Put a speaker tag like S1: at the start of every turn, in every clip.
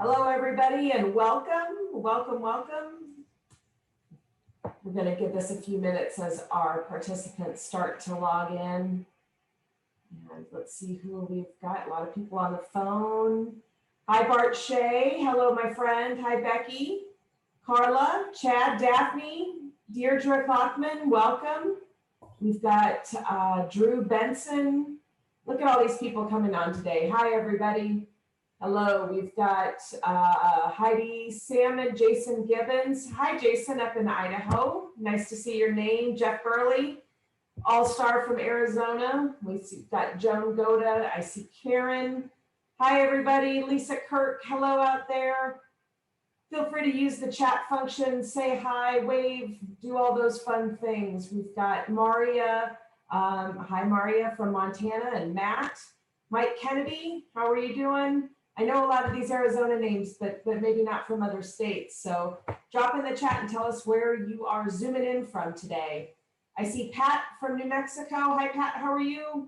S1: Hello, everybody, and welcome. We're going to give this a few minutes as our participants start to log in. And let's see who we've got. A lot of people on the phone. Hi, Bart Shea. Hello, my friend. Hi, Becky. Carla, Chad, Daphne, Deirdre Klockman, welcome. We've got Drew Benson. Look at all these people coming on today. Hi, everybody. Hello, we've got Heidi Salmon, Jason Gibbons. Hi, Jason, up in Idaho. Nice to see your name. Jeff Burley, All-Star from Arizona. We've got Joan Goda. I see Karen. Hi, everybody. Lisa Kirk, hello out there. Feel free to use the chat function, say hi, wave, do all those fun things. We've got Maria. Hi, Maria from Montana, and Matt. Mike Kennedy, how are you doing? I know a lot of these Arizona names, but maybe not from other states. So drop in the chat and tell us where you are zooming in from today. I see Pat from New Mexico. Hi, Pat, how are you?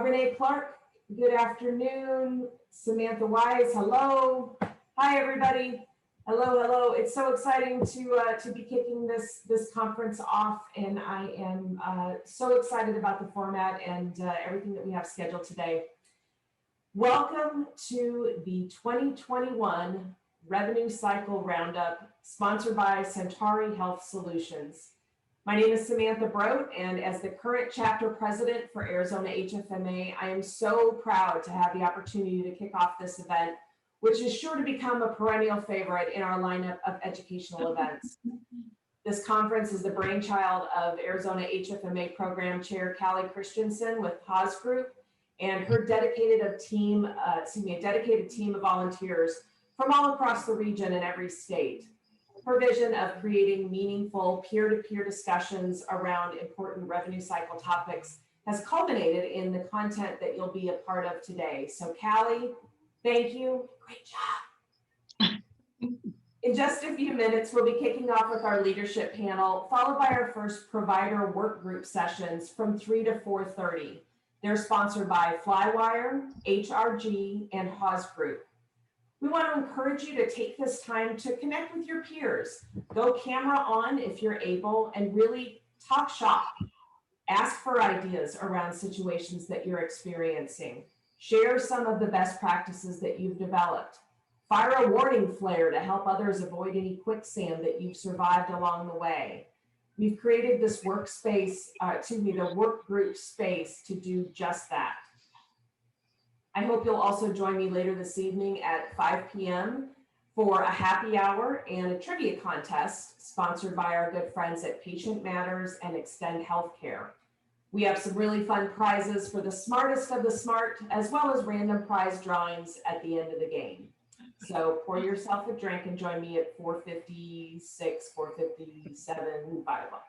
S1: Renee Clark, good afternoon. Samantha Wise, hello. Hi, everybody. Hello, hello. It's so exciting to be kicking this conference off, and I am so excited about the format and everything that we have scheduled today. Welcome to the 2021 Revenue Cycle Roundup, sponsored by Centauri Health Solutions. My name is Samantha Brote, and as the current chapter president for Arizona HFMA, I am so proud to have the opportunity to kick off this event, which is sure to become a perennial favorite in our lineup of educational events. This conference is the brainchild of Arizona HFMA Program Chair Callie Christensen with Haas Group, and her dedicated team of volunteers from all across the region and every state. Her vision of creating meaningful peer-to-peer discussions around important revenue cycle topics has culminated in the content that you'll be a part of today. So Callie, thank you, great job. In just a few minutes, we'll be kicking off with our leadership panel, followed by our first provider work group sessions from 3 to 4:30. They're sponsored by Flywire, HRG, and Haas Group. We want to encourage you to take this time to connect with your peers. Go camera on if you're able, and really talk shop. Ask for ideas around situations that you're experiencing. Share some of the best practices that you've developed. Fire a warning flare to help others avoid any quicksand that you've survived along the way. We've created this the work group space to do just that. I hope you'll also join me later this evening at 5 p.m. for a happy hour and a trivia contest sponsored by our good friends at Patient Matters and Extend Healthcare. We have some really fun prizes for the smartest of the smart, as well as random prize drawings at the end of the game. So pour yourself a drink and join me at 4:56, 4:57, 5 o'clock.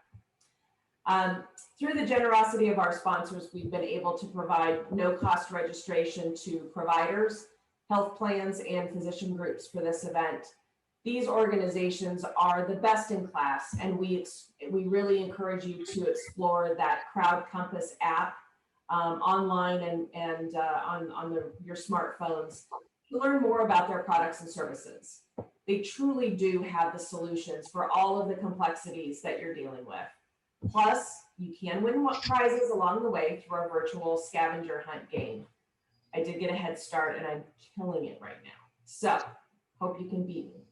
S1: Through the generosity of our sponsors, we've been able to provide no-cost registration to providers, health plans, and physician groups for this event. These organizations are the best in class, and we really encourage you to explore that Crowd Compass app online and on your smartphones to learn more about their products and services. They truly do have the solutions for all of the complexities that you're dealing with. Plus, you can win prizes along the way through our virtual scavenger hunt game. I did get a head start and I'm killing it right now. So, hope you can beat me.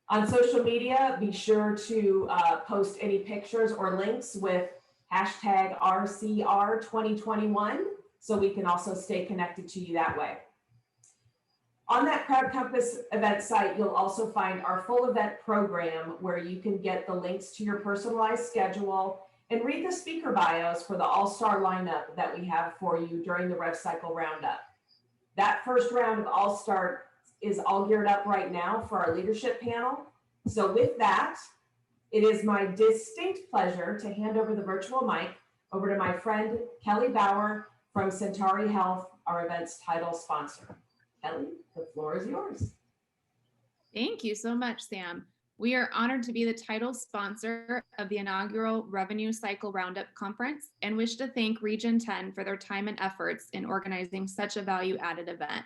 S1: On social media, be sure to post any pictures or links with hashtag RCR2021 so we can also stay connected to you that way. On that Crowd Compass event site, you'll also find our full event program where you can get the links to your personalized schedule and read the speaker bios for the all-star lineup that we have for you during the Rev Cycle Roundup. That first round of all-star is all geared up right now for our leadership panel. So with that, it is my distinct pleasure to hand over the virtual mic over to my friend, Kelly Bauer from Centauri Health, our event's title sponsor. Kelly, the floor is yours.
S2: Thank you so much, Sam. We are honored to be the title sponsor of the inaugural Revenue Cycle Roundup Conference and wish to thank Region 10 for their time and efforts in organizing such a value-added event.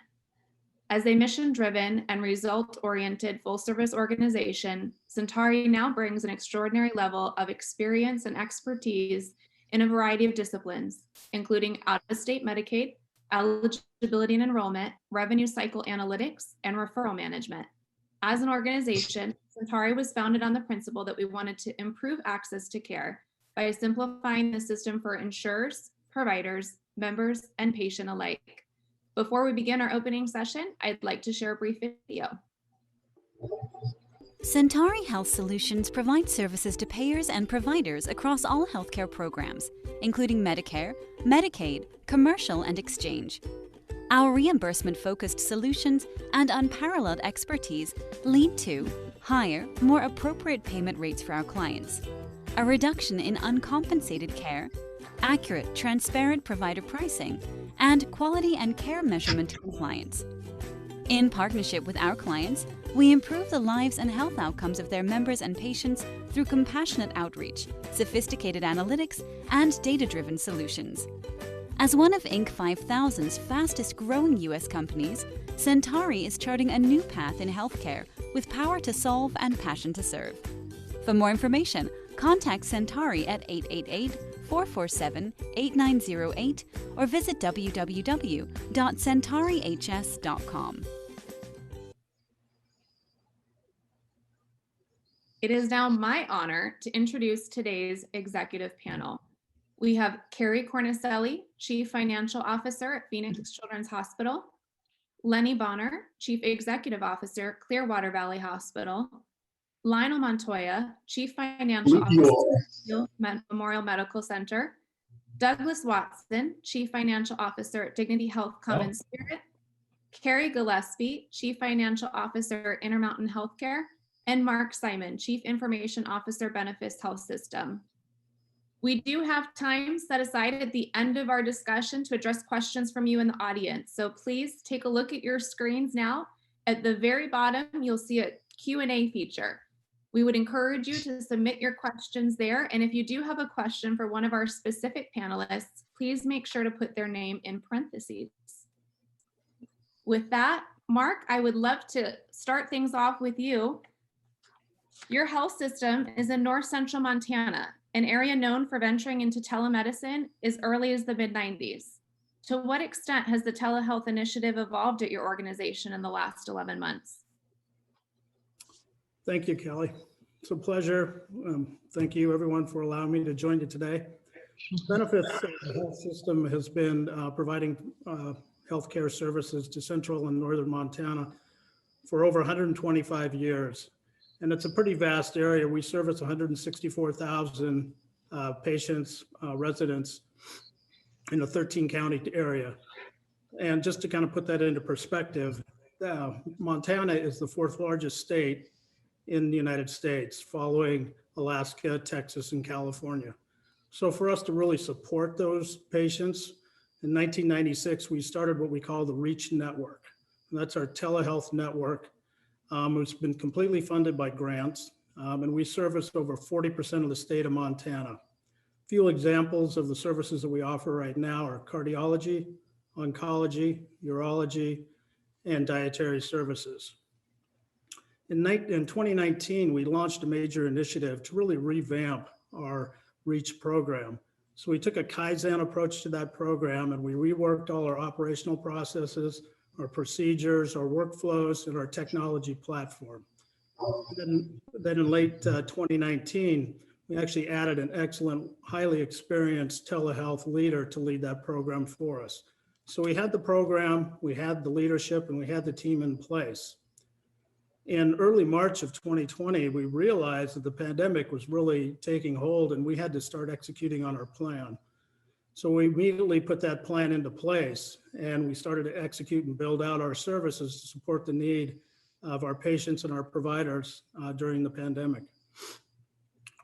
S2: As a mission-driven and result-oriented full-service organization, Centauri now brings an extraordinary level of experience and expertise in a variety of disciplines, including out-of-state Medicaid, eligibility and enrollment, revenue cycle analytics, and referral management. As an organization, Centauri was founded on the principle that we wanted to improve access to care by simplifying the system for insurers, providers, members, and patient alike. Before we begin our opening session, I'd like to share a brief video.
S3: Centauri Health Solutions provides services to payers and providers across all healthcare programs, including Medicare, Medicaid, commercial, and exchange. Our reimbursement-focused solutions and unparalleled expertise lead to higher, more appropriate payment rates for our clients, a reduction in uncompensated care, accurate, transparent provider pricing, and quality and care measurement compliance. In partnership with our clients, we improve the lives and health outcomes of their members and patients through compassionate outreach, sophisticated analytics, and data-driven solutions. As one of Inc. 5000's fastest-growing U.S. companies, Centauri is charting a new path in healthcare with power to solve and passion to serve. For more information, contact Centauri at 888-447-8908 or visit www.centaurihs.com.
S2: It is now my honor to introduce today's executive panel. We have Kerry Cornicelli, Chief Financial Officer at Phoenix Children's Hospital, Lenne Bonner, Chief Executive Officer, Clearwater Valley Hospital, Lionel Montoya, Chief Financial Officer, Memorial Medical Center, Douglas Watson, Chief Financial Officer at Dignity Health Common Spirit, Kerry Gillespie, Chief Financial Officer, Intermountain Healthcare, and Mark Simon, Chief Information Officer, Benefits Health System. We do have time set aside at the end of our discussion to address questions from you in the audience. So please take a look at your screens now. At the very bottom, you'll see a Q&A feature. We would encourage you to submit your questions there. And if you do have a question for one of our specific panelists, please make sure to put their name in parentheses. With that, Mark, I would love to start things off with you. Your health system is in North Central Montana, an area known for venturing into telemedicine as early as the mid-90s. To what extent has the telehealth initiative evolved at your organization in the last 11 months?
S4: Thank you, Kelly. It's a pleasure. Thank you, everyone, for allowing me to join you today. Benefits the health system has been providing healthcare services to Central and Northern Montana for over 125 years. And it's a pretty vast area. We service 164,000 patients, residents in a 13-county area. And just to kind of put that into perspective, Montana is the fourth largest state in the United States, following Alaska, Texas, and California. So for us to really support those patients, in 1996, we started what we call the REACH network. And that's our telehealth network. It's been completely funded by grants, and we service over 40% of the state of Montana. A few examples of the services that we offer right now are cardiology, oncology, urology, and dietary services. In 2019, we launched a major initiative to really revamp our REACH program. So we took a Kaizen approach to that program, and we reworked all our operational processes, our procedures, our workflows, and our technology platform. Then in late 2019, we actually added an excellent, highly experienced telehealth leader to lead that program for us. So we had the program, we had the leadership, and we had the team in place. In early March of 2020, we realized that the pandemic was really taking hold and we had to start executing on our plan. So we immediately put that plan into place and we started to execute and build out our services to support the need of our patients and our providers during the pandemic.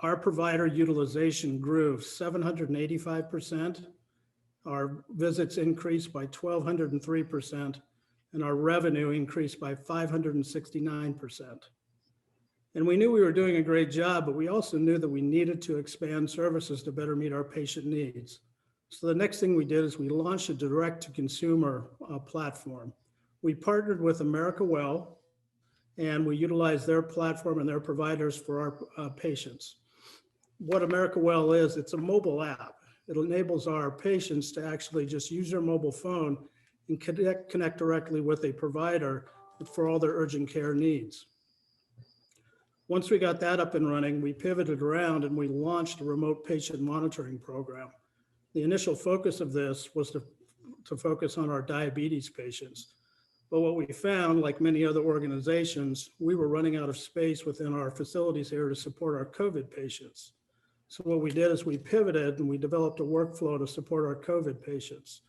S4: Our provider utilization grew 785%. Our visits increased by 1,203%, and our revenue increased by 569%. And we knew we were doing a great job, but we also knew that we needed to expand services to better meet our patient needs. So the next thing we did is we launched a direct-to-consumer platform. We partnered with America Well, and we utilized their platform and their providers for our patients. What America Well is, it's a mobile app. It enables our patients to actually just use their mobile phone and connect directly with a provider for all their urgent care needs. Once we got that up and running, we pivoted around and we launched a remote patient monitoring program. The initial focus of this was to focus on our diabetes patients. But what we found, like many other organizations, we were running out of space within our facilities here to support our COVID patients. So what we did is we pivoted and we developed a workflow to support our COVID patients.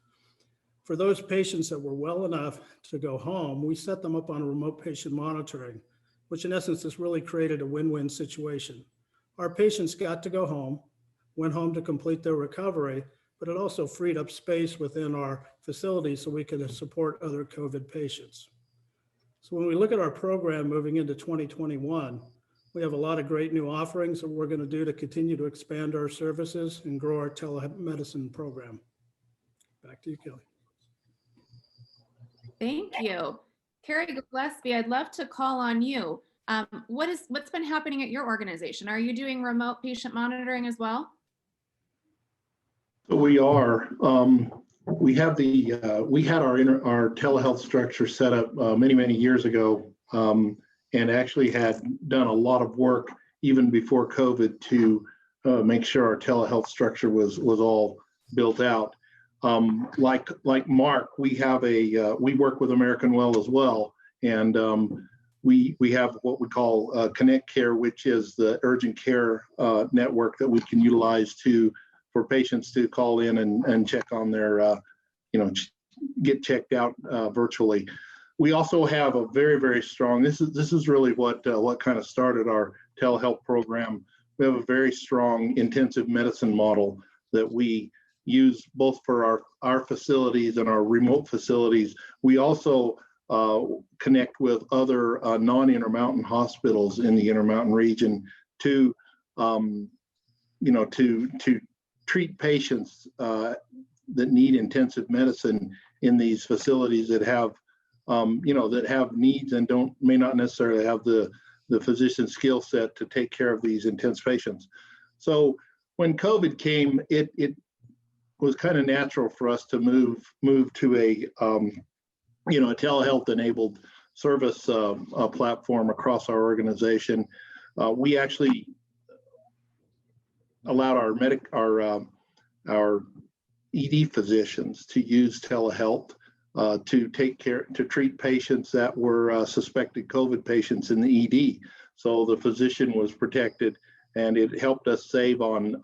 S4: For those patients that were well enough to go home, we set them up on remote patient monitoring, which in essence has really created a win-win situation. Our patients got to go home, went home to complete their recovery, but it also freed up space within our facility so we could support other COVID patients. So when we look at our program moving into 2021, we have a lot of great new offerings that we're going to do to continue to expand our services and grow our telemedicine program. Back to you, Kelly.
S2: Thank you. Kerry Gillespie, I'd love to call on you. What's been happening at your organization? Are you doing remote patient monitoring as well?
S5: So we are. We had our telehealth structure set up many years ago, and actually had done a lot of work even before COVID to make sure our telehealth structure was all built out. Like Mark, we work with American Well as well, and we have what we call Connect Care, which is the urgent care network that we can utilize for patients to call in and check on their, get checked out virtually. We also have a very strong. This is really what kind of started our telehealth program. We have a very strong intensive medicine model that we use both for our facilities and our remote facilities. We also connect with other non-Intermountain hospitals in the Intermountain region to treat patients that need intensive medicine in these facilities that have that have needs and may not necessarily have the physician skill set to take care of these intense patients. So when COVID came, it was kind of natural for us to move to a telehealth enabled service platform across our organization. We actually allowed our ED physicians to use telehealth to treat patients that were suspected COVID patients in the ED. So the physician was protected, and it helped us save on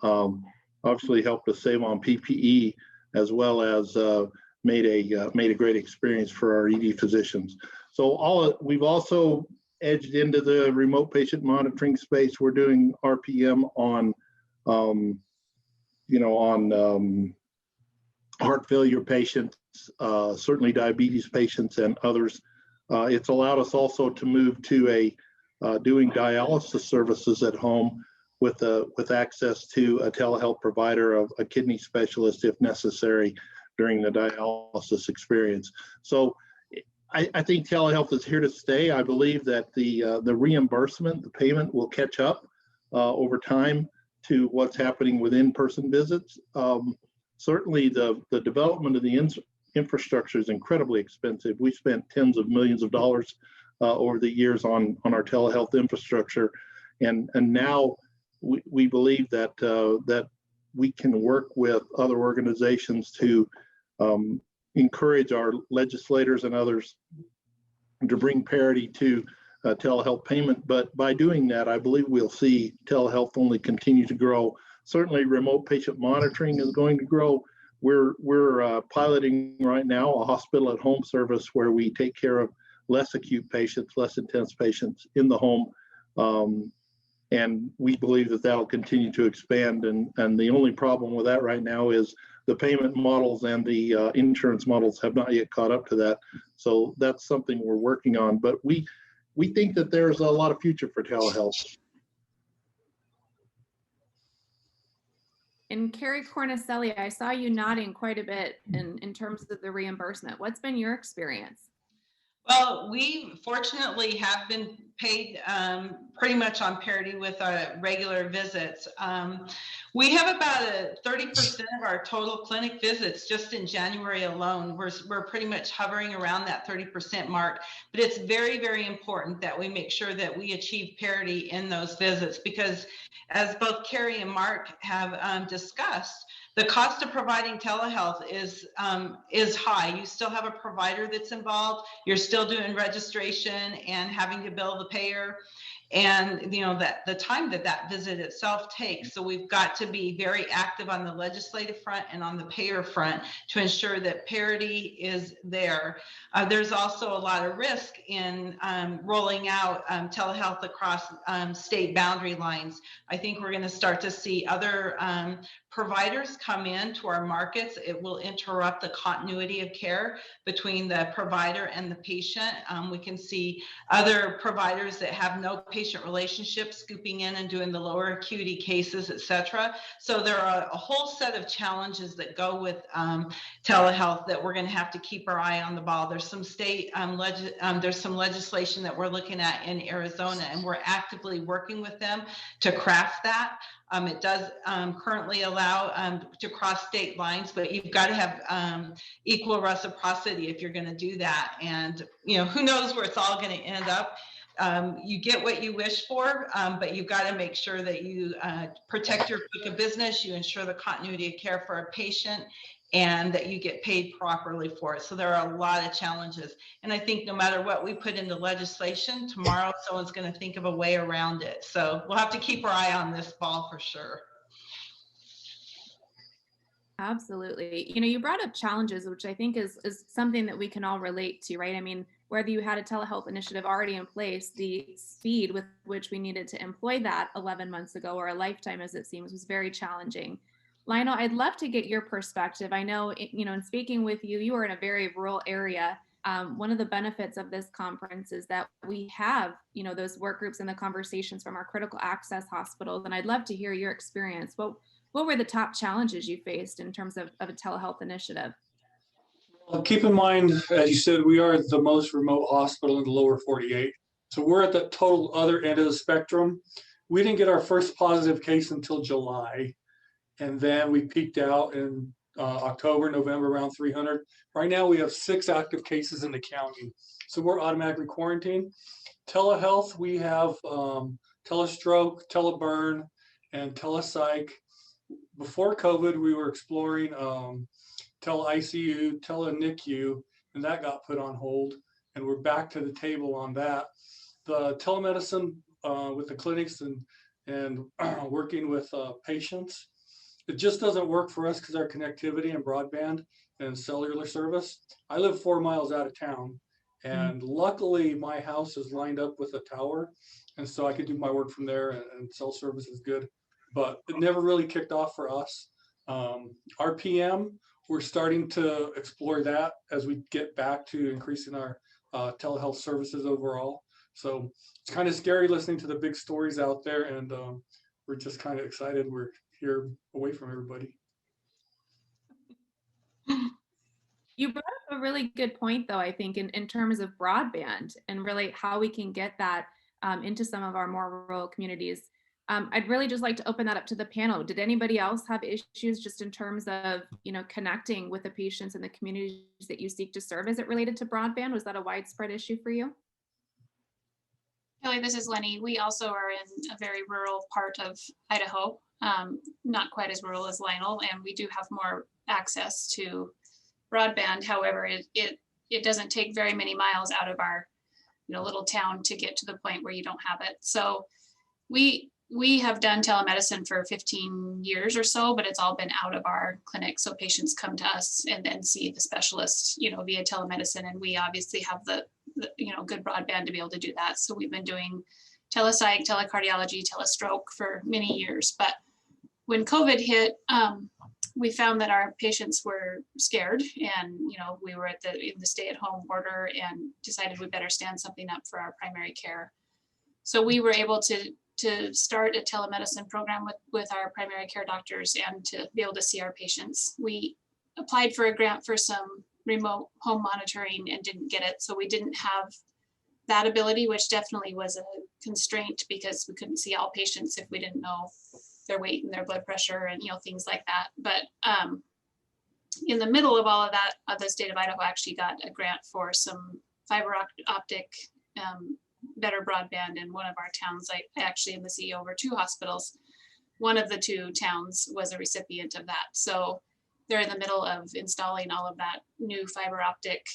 S5: PPE, as well as made a great experience for our ED physicians. So we've also edged into the remote patient monitoring space. We're doing RPM on heart failure patients, certainly diabetes patients and others. It's allowed us also to move to doing dialysis services at home with access to a telehealth provider, of a kidney specialist if necessary during the dialysis experience. So I think telehealth is here to stay. I believe that the reimbursement, the payment will catch up over time to what's happening with in-person visits. Certainly the development of the infrastructure is incredibly expensive. We spent tens of millions of dollars over the years on our telehealth infrastructure. And now we believe that we can work with other organizations to encourage our legislators and others to bring parity to telehealth payment. But by doing that, I believe we'll see telehealth only continue to grow. Certainly remote patient monitoring is going to grow. We're piloting right now a hospital at home service where we take care of less acute patients, less intense patients in the home. And we believe that that'll continue to expand. And the only problem with that right now is the payment models and the insurance models have not yet caught up to that. So that's something we're working on. But we think that there's a lot of future for telehealth.
S2: And Kari Cornicelli, I saw you nodding quite a bit in terms of the reimbursement. What's been your experience?
S6: Well, we fortunately have been paid pretty much on parity with our regular visits. We have about 30% of our total clinic visits just in January alone. We're pretty much hovering around that 30% mark, but it's very, very important that we make sure that we achieve parity in those visits, because as both Kerry and Mark have discussed, the cost of providing telehealth is high. You still have a provider that's involved. You're still doing registration and having to bill the payer, and that the time that visit itself takes. So we've got to be very active on the legislative front and on the payer front to ensure that parity is there. There's also a lot of risk in rolling out telehealth across state boundary lines. I think we're going to start to see other providers come into our markets. It will interrupt the continuity of care between the provider and the patient. We can see other providers that have no patient relationship scooping in and doing the lower acuity cases, et cetera. So there are a whole set of challenges that go with telehealth that we're going to have to keep our eye on the ball. There's some state, there's some legislation that we're looking at in Arizona, and we're actively working with them to craft that. It does currently allow to cross state lines, but you've got to have equal reciprocity if you're going to do that. And who knows where it's all going to end up. You get what you wish for, but you've got to make sure that you protect your book of business, you ensure the continuity of care for a patient, and that you get paid properly for it. So there are a lot of challenges. And I think no matter what we put into legislation, tomorrow someone's going to think of a way around it. So we'll have to keep our eye on this ball for sure.
S2: Absolutely. You brought up challenges, which I think is something that we can all relate to, right? I mean, whether you had a telehealth initiative already in place, the speed with which we needed to employ that 11 months ago, or a lifetime as it seems, was very challenging. Lionel, I'd love to get your perspective. I know, in speaking with you, you are in a very rural area. One of the benefits of this conference is that we have, those work groups and the conversations from our critical access hospitals. And I'd love to hear your experience. What were the top challenges you faced in terms of a telehealth initiative?
S7: Well, keep in mind, as you said, we are the most remote hospital in the lower 48. So we're at the total other end of the spectrum. We didn't get our first positive case until July. And then we peaked out in October, November, around 300. Right now we have 6 active cases in the county. So we're automatically quarantined. Telehealth, we have telestroke, teleburn, and telepsych. Before COVID, we were exploring tele-ICU, tele-NICU, and that got put on hold. And we're back to the table on that. The telemedicine with the clinics and working with patients, it just doesn't work for us because our connectivity and broadband and cellular service. I live 4 miles out of town, and luckily my house is lined up with a tower, and so I could do my work from there, and cell service is good. But it never really kicked off for us. RPM, we're starting to explore that as we get back to increasing our telehealth services overall. So it's kind of scary listening to the big stories out there, and we're just kind of excited we're here away from everybody.
S2: You brought up a really good point, though, I think, in terms of broadband and really how we can get that into some of our more rural communities. I'd really just like to open that up to the panel. Did anybody else have issues just in terms of, connecting with the patients and the communities that you seek to serve? Is it related to broadband? Was that a widespread issue for you?
S8: Kelly, this is Lenne. We also are in a very rural part of Idaho, not quite as rural as Lionel, and we do have more access to broadband. However, it doesn't take very many miles out of our little town to get to the point where you don't have it. So we have done telemedicine for 15 years or so, but it's all been out of our clinic. So patients come to us and then see the specialist, via telemedicine. And we obviously have the good broadband to be able to do that. So we've been doing telepsych, telecardiology, telestroke for many years. But when COVID hit, we found that our patients were scared, and we were in the stay-at-home order and decided we better stand something up for our primary care. So we were able to start a telemedicine program with our primary care doctors and to be able to see our patients. We applied for a grant for some remote home monitoring and didn't get it. So we didn't have that ability, which definitely was a constraint because we couldn't see all patients if we didn't know their weight and their blood pressure and, things like that. But in the middle of all of that, the state of Idaho actually got a grant for some fiber optic better broadband in one of our towns. I actually am the CEO over 2 hospitals. One of the 2 towns was a recipient of that. So they're in the middle of installing all of that new fiber optic,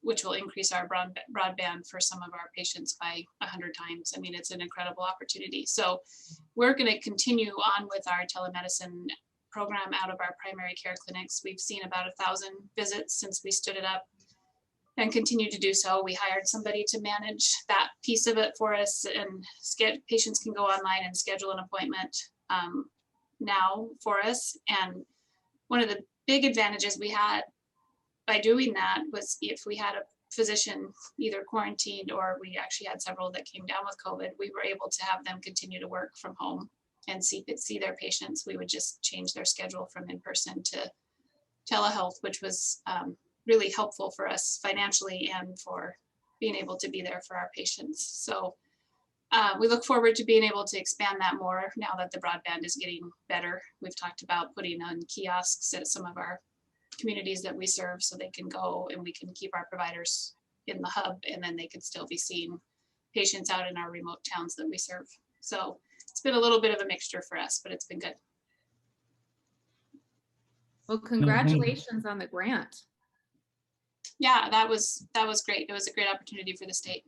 S8: which will increase our broadband for some of our patients by 100 times. I mean, it's an incredible opportunity. So we're going to continue on with our telemedicine program out of our primary care clinics. We've seen about 1,000 visits since we stood it up and continue to do so. We hired somebody to manage that piece of it for us, and patients can go online and schedule an appointment now for us. And one of the big advantages we had by doing that was if we had a physician either quarantined or we actually had several that came down with COVID, we were able to have them continue to work from home and see their patients. We would just change their schedule from in-person to telehealth, which was really helpful for us financially and for being able to be there for our patients. So we look forward to being able to expand that more now that the broadband is getting better. We've talked about putting on kiosks at some of our communities that we serve so they can go and we can keep our providers in the hub, and then they can still be seeing patients out in our remote towns that we serve. So it's been a little bit of a mixture for us, but it's been good.
S2: Well, congratulations on the grant.
S8: Yeah, that was great. It was a great opportunity for the state.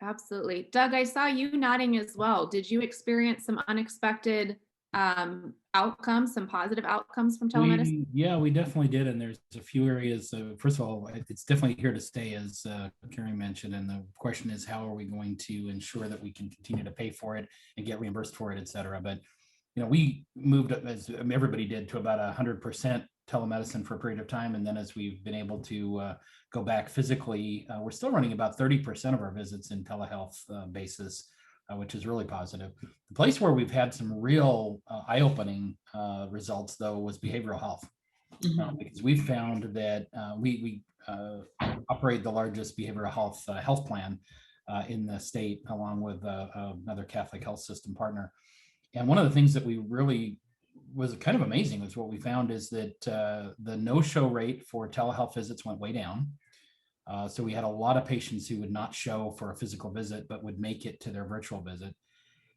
S2: Absolutely. Doug, I saw you nodding as well. Did you experience some unexpected outcomes, some positive outcomes from telemedicine?
S9: We definitely did. And there's a few areas. First of all, it's definitely here to stay, as Kerry mentioned. And the question is, how are we going to ensure that we can continue to pay for it and get reimbursed for it, et cetera? But, we moved, as everybody did, to about 100% telemedicine for a period of time. And then as we've been able to go back physically, we're still running about 30% of our visits in telehealth basis, which is really positive. The place where we've had some real eye-opening results, though, was behavioral health. Because we've found that we operate the largest behavioral health plan in the state, along with another Catholic health system partner. And one of the things that we really was kind of amazing was what we found is that the no-show rate for telehealth visits went way down. So we had a lot of patients who would not show for a physical visit, but would make it to their virtual visit.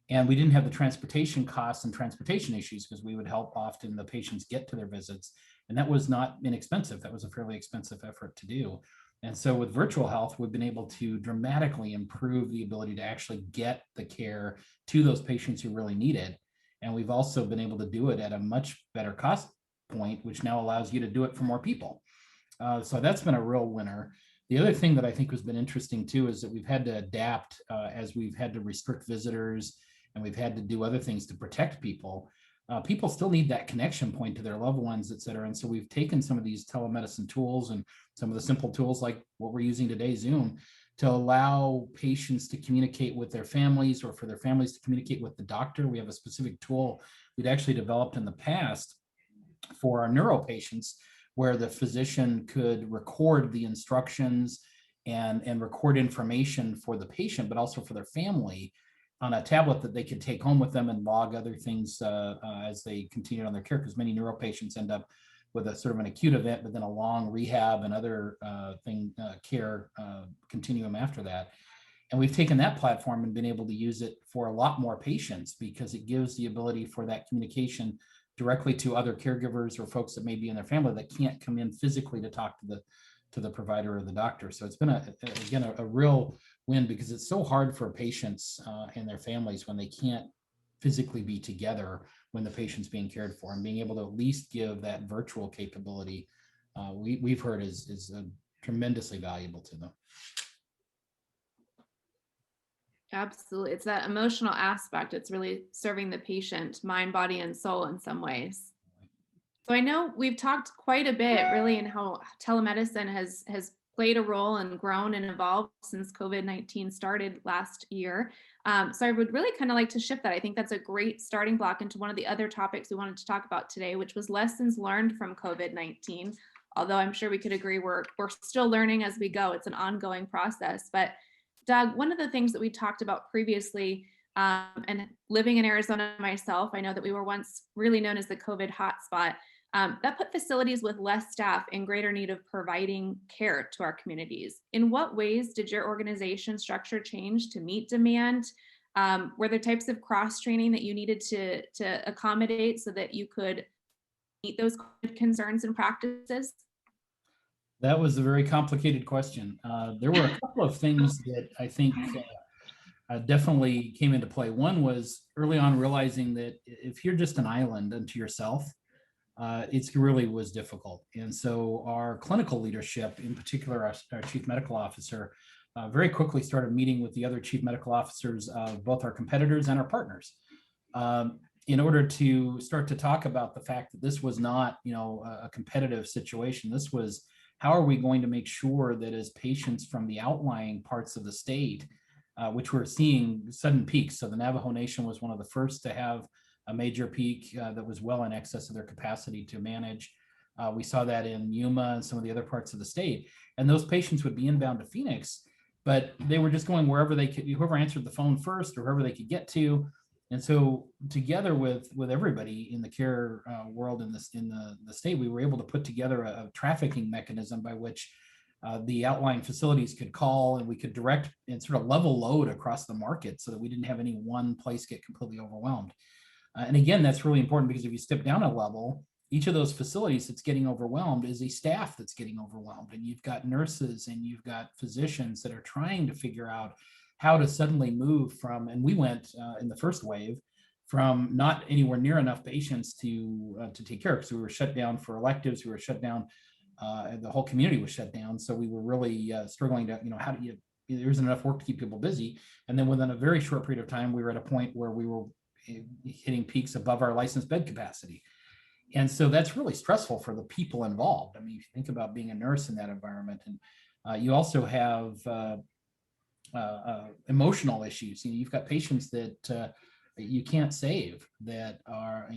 S9: And we didn't have the transportation costs and transportation issues because we would help often the patients get to their visits. And that was not inexpensive. That was a fairly expensive effort to do. And so with virtual health, we've been able to dramatically improve the ability to actually get the care to those patients who really need it. And we've also been able to do it at a much better cost point, which now allows you to do it for more people. So that's been a real winner. The other thing that I think has been interesting too is that we've had to adapt as we've had to restrict visitors and we've had to do other things to protect people. People still need that connection point to their loved ones, et cetera. And so we've taken some of these telemedicine tools and some of the simple tools like what we're using today, Zoom, to allow patients to communicate with their families or for their families to communicate with the doctor. We have a specific tool we'd actually developed in the past for our neuro patients where the physician could record the instructions and record information for the patient, but also for their family on a tablet that they could take home with them and log other things as they continue on their care, because many neuro patients end up with a sort of an acute event, but then a long rehab and other care continuum after that. And we've taken that platform and been able to use it for a lot more patients because it gives the ability for that communication directly to other caregivers or folks that may be in their family that can't come in physically to talk to the provider or the doctor. So it's been a real win because it's so hard for patients and their families when they can't physically be together when the patient's being cared for, and being able to at least give that virtual capability we've heard is tremendously valuable to them.
S2: Absolutely. It's that emotional aspect. It's really serving the patient, mind, body, and soul in some ways. So I know we've talked quite a bit really in how telemedicine has played a role and grown and evolved since COVID-19 started last year. So I would really kind of like to shift that. I think that's a great starting block into one of the other topics we wanted to talk about today, which was lessons learned from COVID-19. although I'm sure we could agree we're still learning as we go. It's an ongoing process. But Doug, one of the things that we talked about previously, and living in Arizona myself, I know that we were once really known as the COVID hotspot. That put facilities with less staff in greater need of providing care to our communities. In what ways did your organization structure change to meet demand? Were there types of cross-training that you needed to accommodate so that you could meet those concerns and practices?
S9: That was a very complicated question. There were a couple of things that I think definitely came into play. One was early on realizing that if you're just an island unto yourself, it really was difficult. And so our clinical leadership, in particular our chief medical officer, very quickly started meeting with the other chief medical officers of both our competitors and our partners, in order to start to talk about the fact that this was not, a competitive situation. This was, how are we going to make sure that as patients from the outlying parts of the state, which we're seeing sudden peaks. So the Navajo Nation was one of the first to have a major peak that was well in excess of their capacity to manage. We saw that in Yuma and some of the other parts of the state. And those patients would be inbound to Phoenix, but they were just going wherever they could, whoever answered the phone first or whoever they could get to. And so together with everybody in the care world in the state, we were able to put together a trafficking mechanism by which the outlying facilities could call, and we could direct and sort of level load across the market so that we didn't have any one place get completely overwhelmed. And again, that's really important because if you step down a level, each of those facilities that's getting overwhelmed is a staff that's getting overwhelmed. And you've got nurses and you've got physicians that are trying to figure out how to suddenly move from, and we went in the first wave from not anywhere near enough patients to take care of, because we were shut down for electives, we were shut down, the whole community was shut down. So we were really struggling to, how do you, there isn't enough work to keep people busy. And then within a very short period of time, we were at a point where we were hitting peaks above our licensed bed capacity. And so that's really stressful for the people involved. I mean, if you think about being a nurse in that environment, and you also have emotional issues. You've got patients that you can't save, that are,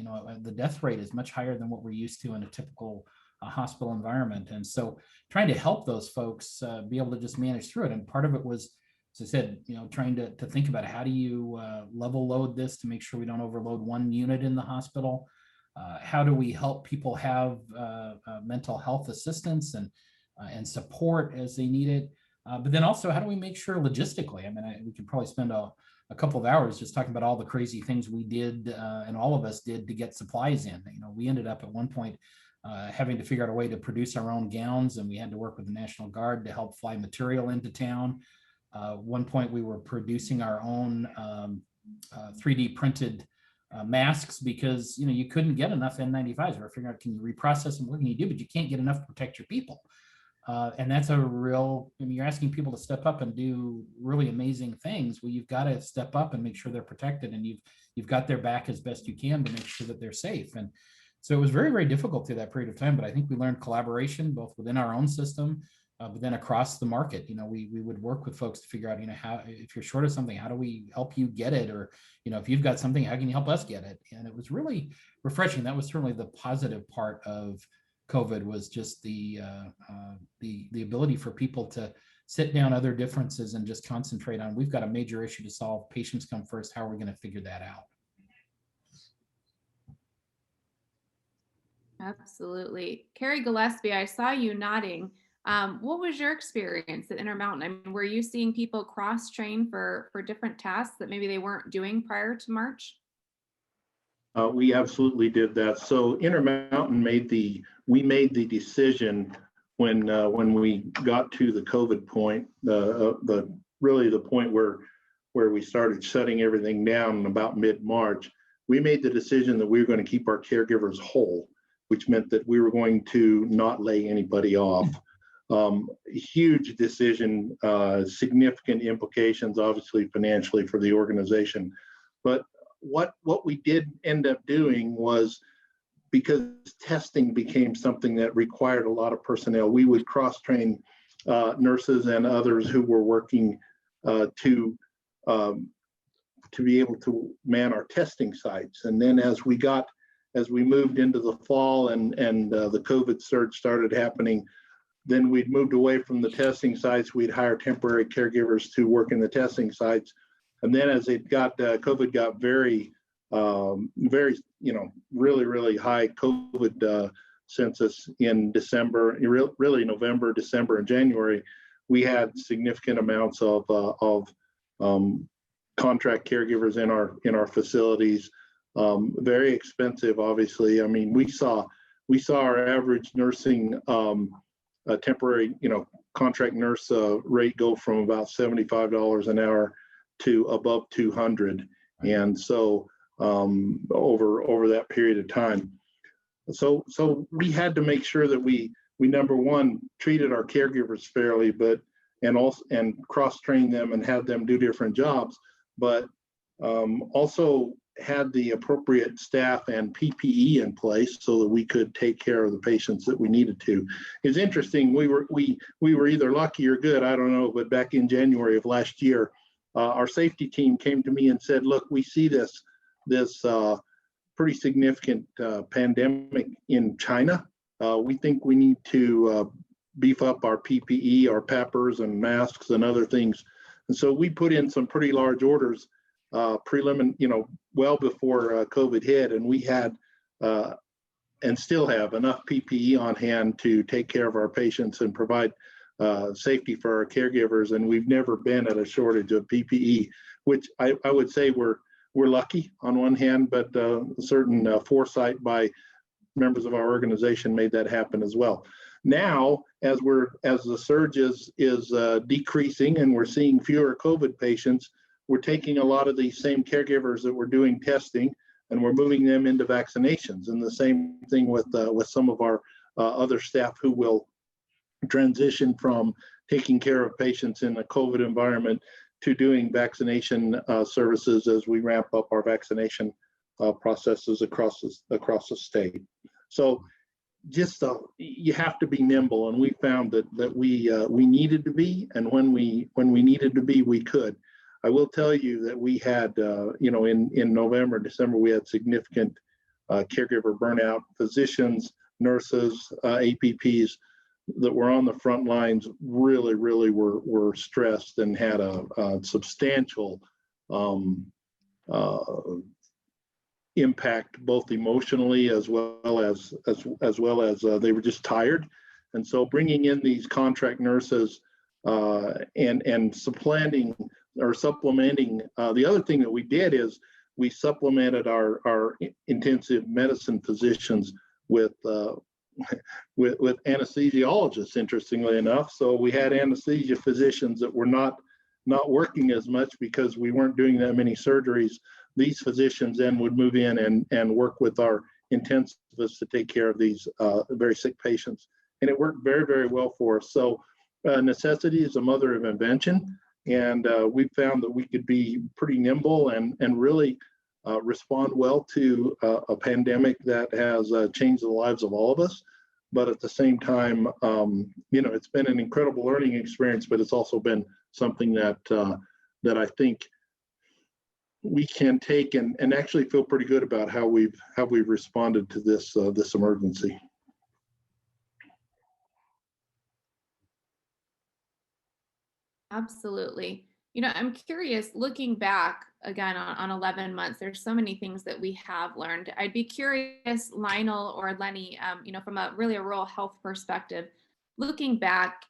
S9: the death rate is much higher than what we're used to in a typical hospital environment. And so trying to help those folks be able to just manage through it. And part of it was, as I said, trying to think about how do you level load this to make sure we don't overload one unit in the hospital. How do we help people have mental health assistance and support as they need it? But then also, how do we make sure logistically? I mean, we could probably spend a couple of hours just talking about all the crazy things we did and all of us did to get supplies in. We ended up at one point having to figure out a way to produce our own gowns, and we had to work with the National Guard to help fly material into town. One point we were producing our own 3D printed masks because you couldn't get enough N95s. We were figuring out, can you reprocess them? What can you do? But you can't get enough to protect your people. And that's a real, you're asking people to step up and do really amazing things. Well, you've got to step up and make sure they're protected, and you've got their back as best you can to make sure that they're safe. And so it was very, very difficult through that period of time, but I think we learned collaboration both within our own system, but then across the market. We would work with folks to figure out, how, if you're short of something, how do we help you get it? Or, if you've got something, how can you help us get it? And it was really refreshing. That was certainly the positive part of COVID, was just the ability for people to sit down other differences and just concentrate on, we've got a major issue to solve. Patients come first. How are we going to figure that out?
S2: Absolutely. Kerry Gillespie, I saw you nodding. What was your experience at Intermountain? I mean, were you seeing people cross-train for different tasks that maybe they weren't doing prior to March?
S5: We absolutely did that. So Intermountain made the decision when we got to the COVID point, really the point where we started shutting everything down about mid-March. We made the decision that we were going to keep our caregivers whole, which meant that we were going to not lay anybody off. Huge decision, significant implications, obviously financially for the organization. But what we did end up doing was, because testing became something that required a lot of personnel, we would cross-train nurses and others who were working to be able to man our testing sites. And then as we got as we moved into the fall and the COVID surge started happening, then we'd moved away from the testing sites. We'd hire temporary caregivers to work in the testing sites. And then as it got, COVID got very, really, really high COVID census in December, really November, December, and January, we had significant amounts of contract caregivers in our facilities. Very expensive, obviously. I mean, we saw our average nursing temporary, contract nurse rate go from about $75 an hour to above 200, and so over that period of time. So we had to make sure that we number one treated our caregivers fairly, and cross-trained them and had them do different jobs, but also had the appropriate staff and PPE in place so that we could take care of the patients that we needed to. It's interesting, we were either lucky or good, I don't know, but back in January of last year, our safety team came to me and said, look, we see this pretty significant pandemic in China. We think we need to beef up our PPE, our peppers and masks and other things. And so we put in some pretty large orders well before COVID hit, and we had and still have enough PPE on hand to take care of our patients and provide safety for our caregivers. And we've never been at a shortage of PPE, which I would say we're lucky on one hand, but certain foresight by members of our organization made that happen as well. Now, as the surge is decreasing and we're seeing fewer COVID patients, we're taking a lot of these same caregivers that were doing testing and we're moving them into vaccinations. And the same thing with some of our other staff who will transition from taking care of patients in a COVID environment to doing vaccination services as we ramp up our vaccination processes across the state. So just you have to be nimble, and we found that we needed to be, and when we needed to be, we could. I will tell you that we had in November, December, we had significant caregiver burnout. Physicians, nurses, APPs that were on the front lines really were stressed and had a substantial impact, both emotionally as well as they were just tired. And so bringing in these contract nurses and supplementing, the other thing that we did is we supplemented our intensive medicine physicians with anesthesiologists, interestingly enough. So we had anesthesia physicians that were not working as much because we weren't doing that many surgeries. These physicians then would move in and work with our intensivists to take care of these very sick patients. And it worked very, very well for us. So necessity is the mother of invention. And we found that we could be pretty nimble and really respond well to a pandemic that has changed the lives of all of us. But at the same time, it's been an incredible learning experience, but it's also been something that I think we can take and actually feel pretty good about how we've responded to this emergency.
S2: Absolutely. I'm curious, looking back again on 11 months, there's so many things that we have learned. I'd be curious, Lionel or Lenne, from a rural health perspective, looking back,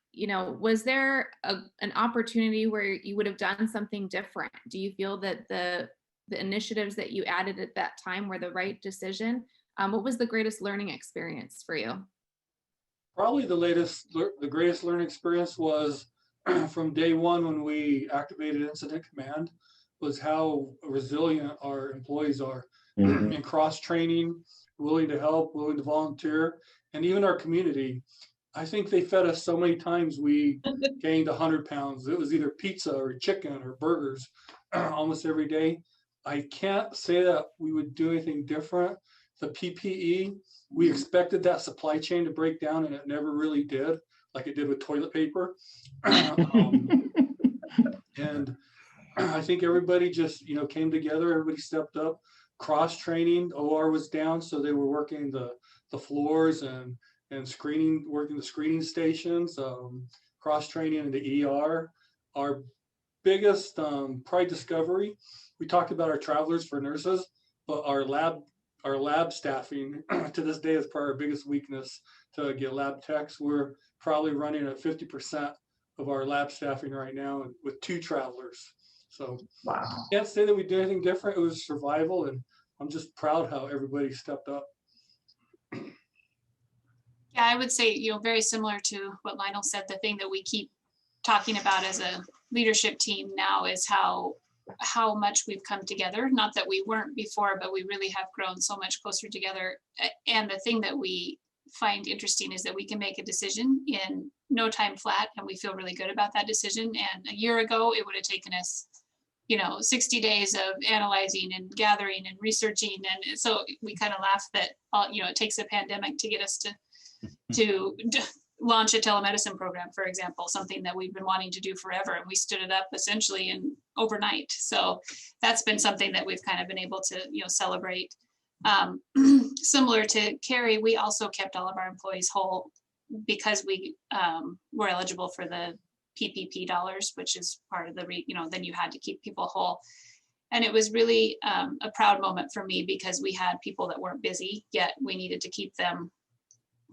S2: was there an opportunity where you would have done something different? Do you feel that the initiatives that you added at that time were the right decision? What was the greatest learning experience for you?
S7: Probably the greatest learning experience was from day one when we activated incident command, was how resilient our employees are in cross-training, willing to help, willing to volunteer, and even our community. I think they fed us so many times we gained 100 pounds. It was either pizza or chicken or burgers almost every day. I can't say that we would do anything different. The PPE, we expected that supply chain to break down, and it never really did, like it did with toilet paper. And I think everybody just, came together, everybody stepped up. cross training. OR was down, so they were working the floors and screening, working the screening stations, cross training in the ER. Our biggest pride discovery, we talked about our travelers for nurses, but our lab staffing to this day is probably our biggest weakness to get lab techs. We're probably running at 50% of our lab staffing right now with 2 travelers. So
S6: Wow.
S7: Can't say that we did anything different. It was survival, and I'm just proud how everybody stepped up.
S8: Yeah, I would say, very similar to what Lionel said, the thing that we keep talking about as a leadership team now is how much we've come together. Not that we weren't before, but we really have grown so much closer together. And the thing that we find interesting is that we can make a decision in no time flat, and we feel really good about that decision. And a year ago, it would have taken us 60 days of analyzing and gathering and researching. And so we kind of laugh that, it takes a pandemic to get us to launch a telemedicine program, for example, something that we've been wanting to do forever. And we stood it up essentially in overnight. So that's been something that we've kind of been able to, celebrate. Similar to Kerry, we also kept all of our employees whole because we were eligible for the PPP dollars, which is part of the, then you had to keep people whole. And it was really a proud moment for me because we had people that weren't busy, yet we needed to keep them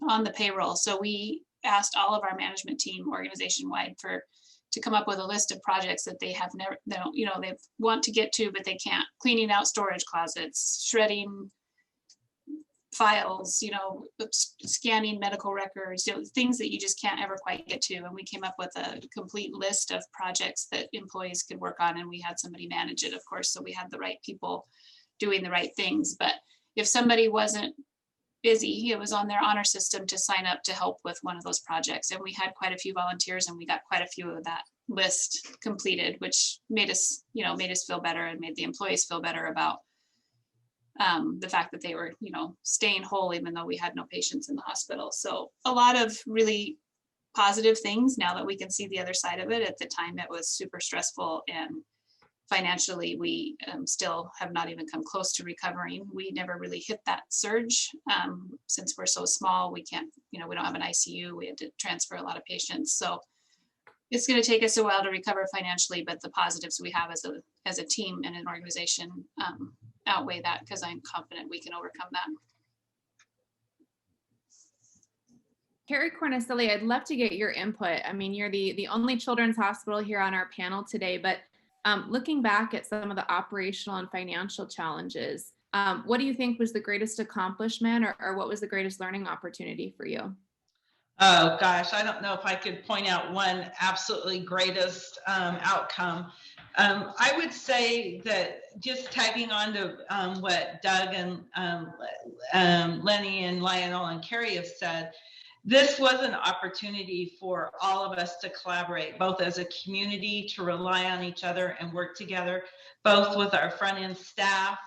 S8: on the payroll. So we asked all of our management team organization-wide to come up with a list of projects that they want to get to, but they can't. Cleaning out storage closets, shredding files, scanning medical records, things that you just can't ever quite get to. And we came up with a complete list of projects that employees could work on, and we had somebody manage it, of course, so we had the right people doing the right things. But if somebody wasn't busy, it was on their honor system to sign up to help with one of those projects. And we had quite a few volunteers, and we got quite a few of that list completed, which made us feel better and made the employees feel better about the fact that they were, staying whole, even though we had no patients in the hospital. So a lot of really positive things now that we can see the other side of it. At the time, it was super stressful, and financially, we still have not even come close to recovering. We never really hit that surge since we're so small. We can't, we don't have an ICU. We had to transfer a lot of patients. So it's going to take us a while to recover financially, but the positives we have as a team and an organization outweigh that, because I'm confident we can overcome that.
S2: Kari Cornicelli, I'd love to get your input. I mean, you're the only children's hospital here on our panel today, but looking back at some of the operational and financial challenges, what do you think was the greatest accomplishment, or what was the greatest learning opportunity for you?
S6: Oh gosh, I don't know if I could point out one absolutely greatest outcome. I would say that, just tagging on to what Doug and Lenne and Lionel and Kerry have said, this was an opportunity for all of us to collaborate, both as a community, to rely on each other and work together, both with our front end staff,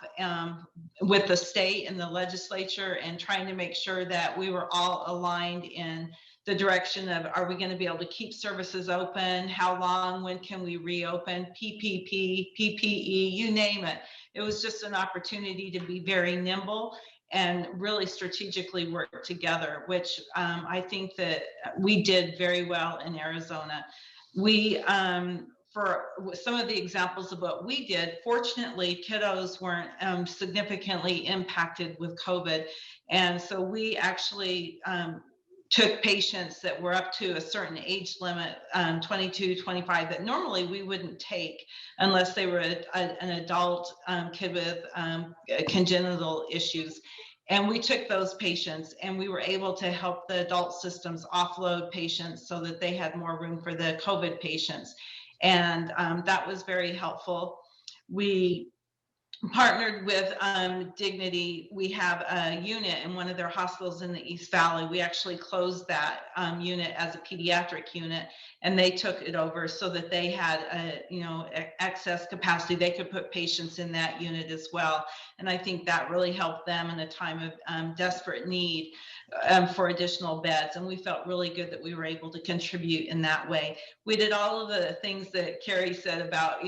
S6: with the state and the legislature, and trying to make sure that we were all aligned in the direction of, are we going to be able to keep services open? How long? When can we reopen? PPP, PPE, you name it. It was just an opportunity to be very nimble and really strategically work together, which I think that we did very well in Arizona. We, for some of the examples of what we did, fortunately, kiddos weren't significantly impacted with COVID. And so we actually took patients that were up to a certain age limit, 22, 25, that normally we wouldn't take unless they were an adult kid with congenital issues. And we took those patients, and we were able to help the adult systems offload patients so that they had more room for the COVID patients. And that was very helpful. We partnered with Dignity. We have a unit in one of their hospitals in the East Valley. We actually closed that unit as a pediatric unit, and they took it over so that they had excess capacity. They could put patients in that unit as well. And I think that really helped them in a time of desperate need for additional beds. And we felt really good that we were able to contribute in that way. We did all of the things that Kerry said about,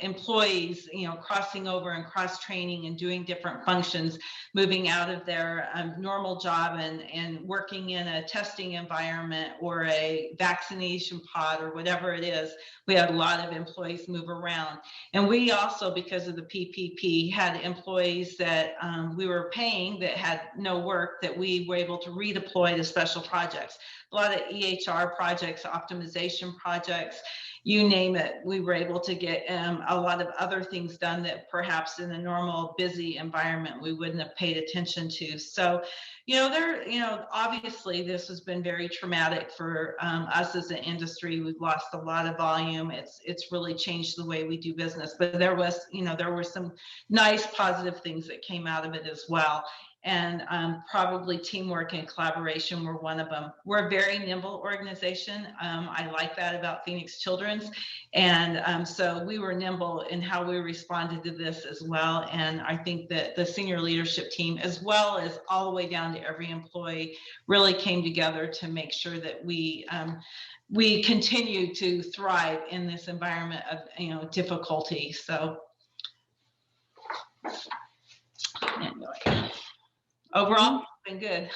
S6: employees, crossing over and cross-training and doing different functions, moving out of their normal job and working in a testing environment or a vaccination pod or whatever it is. We had a lot of employees move around. And we also, because of the PPP, had employees that we were paying that had no work that we were able to redeploy to special projects. A lot of EHR projects, optimization projects, you name it. We were able to get a lot of other things done that perhaps in a normal busy environment we wouldn't have paid attention to. So, obviously this has been very traumatic for us as an industry. We've lost a lot of volume. It's really changed the way we do business. But there were some nice positive things that came out of it as well. And probably teamwork and collaboration were one of them. We're a very nimble organization. I like that about Phoenix Children's. And so we were nimble in how we responded to this as well. And I think that the senior leadership team, as well as all the way down to every employee, really came together to make sure that we continue to thrive in this environment of difficulty. So anyway. Overall, it's been good.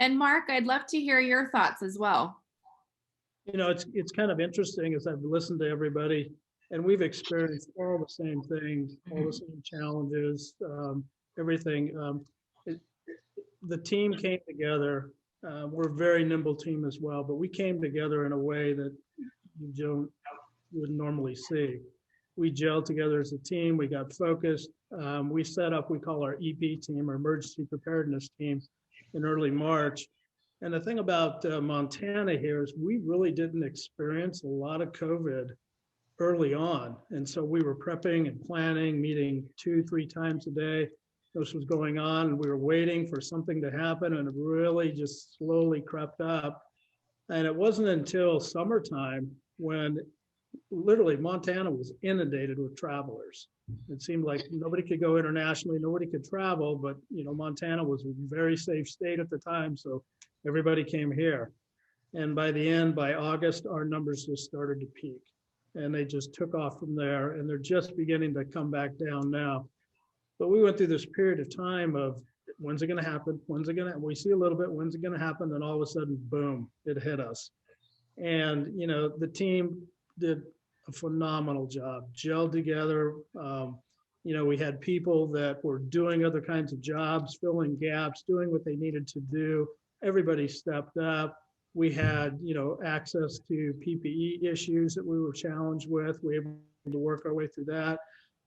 S2: And Mark, I'd love to hear your thoughts as well.
S4: It's kind of interesting as I've listened to everybody, and we've experienced all the same things, all the same challenges, everything. The team came together. We're a very nimble team as well, but we came together in a way that you wouldn't normally see. We gelled together as a team. We got focused. We set up, we call our EP team, our emergency preparedness team, in early March. And the thing about Montana here is we really didn't experience a lot of COVID early on. And so we were prepping and planning, meeting 2-3 times a day. This was going on, and we were waiting for something to happen, and it really just slowly crept up. And it wasn't until summertime when literally Montana was inundated with travelers. It seemed like nobody could go internationally, nobody could travel, but Montana was a very safe state at the time, so everybody came here. And by August, our numbers just started to peak, and they just took off from there, and they're just beginning to come back down now. But we went through this period of time of when's it going to happen? We see a little bit, when's it going to happen? Then all of a sudden, boom, it hit us. And the team did a phenomenal job, gelled together. We had people that were doing other kinds of jobs, filling gaps, doing what they needed to do. Everybody stepped up. We had, access to PPE issues that we were challenged with. We were able to work our way through that.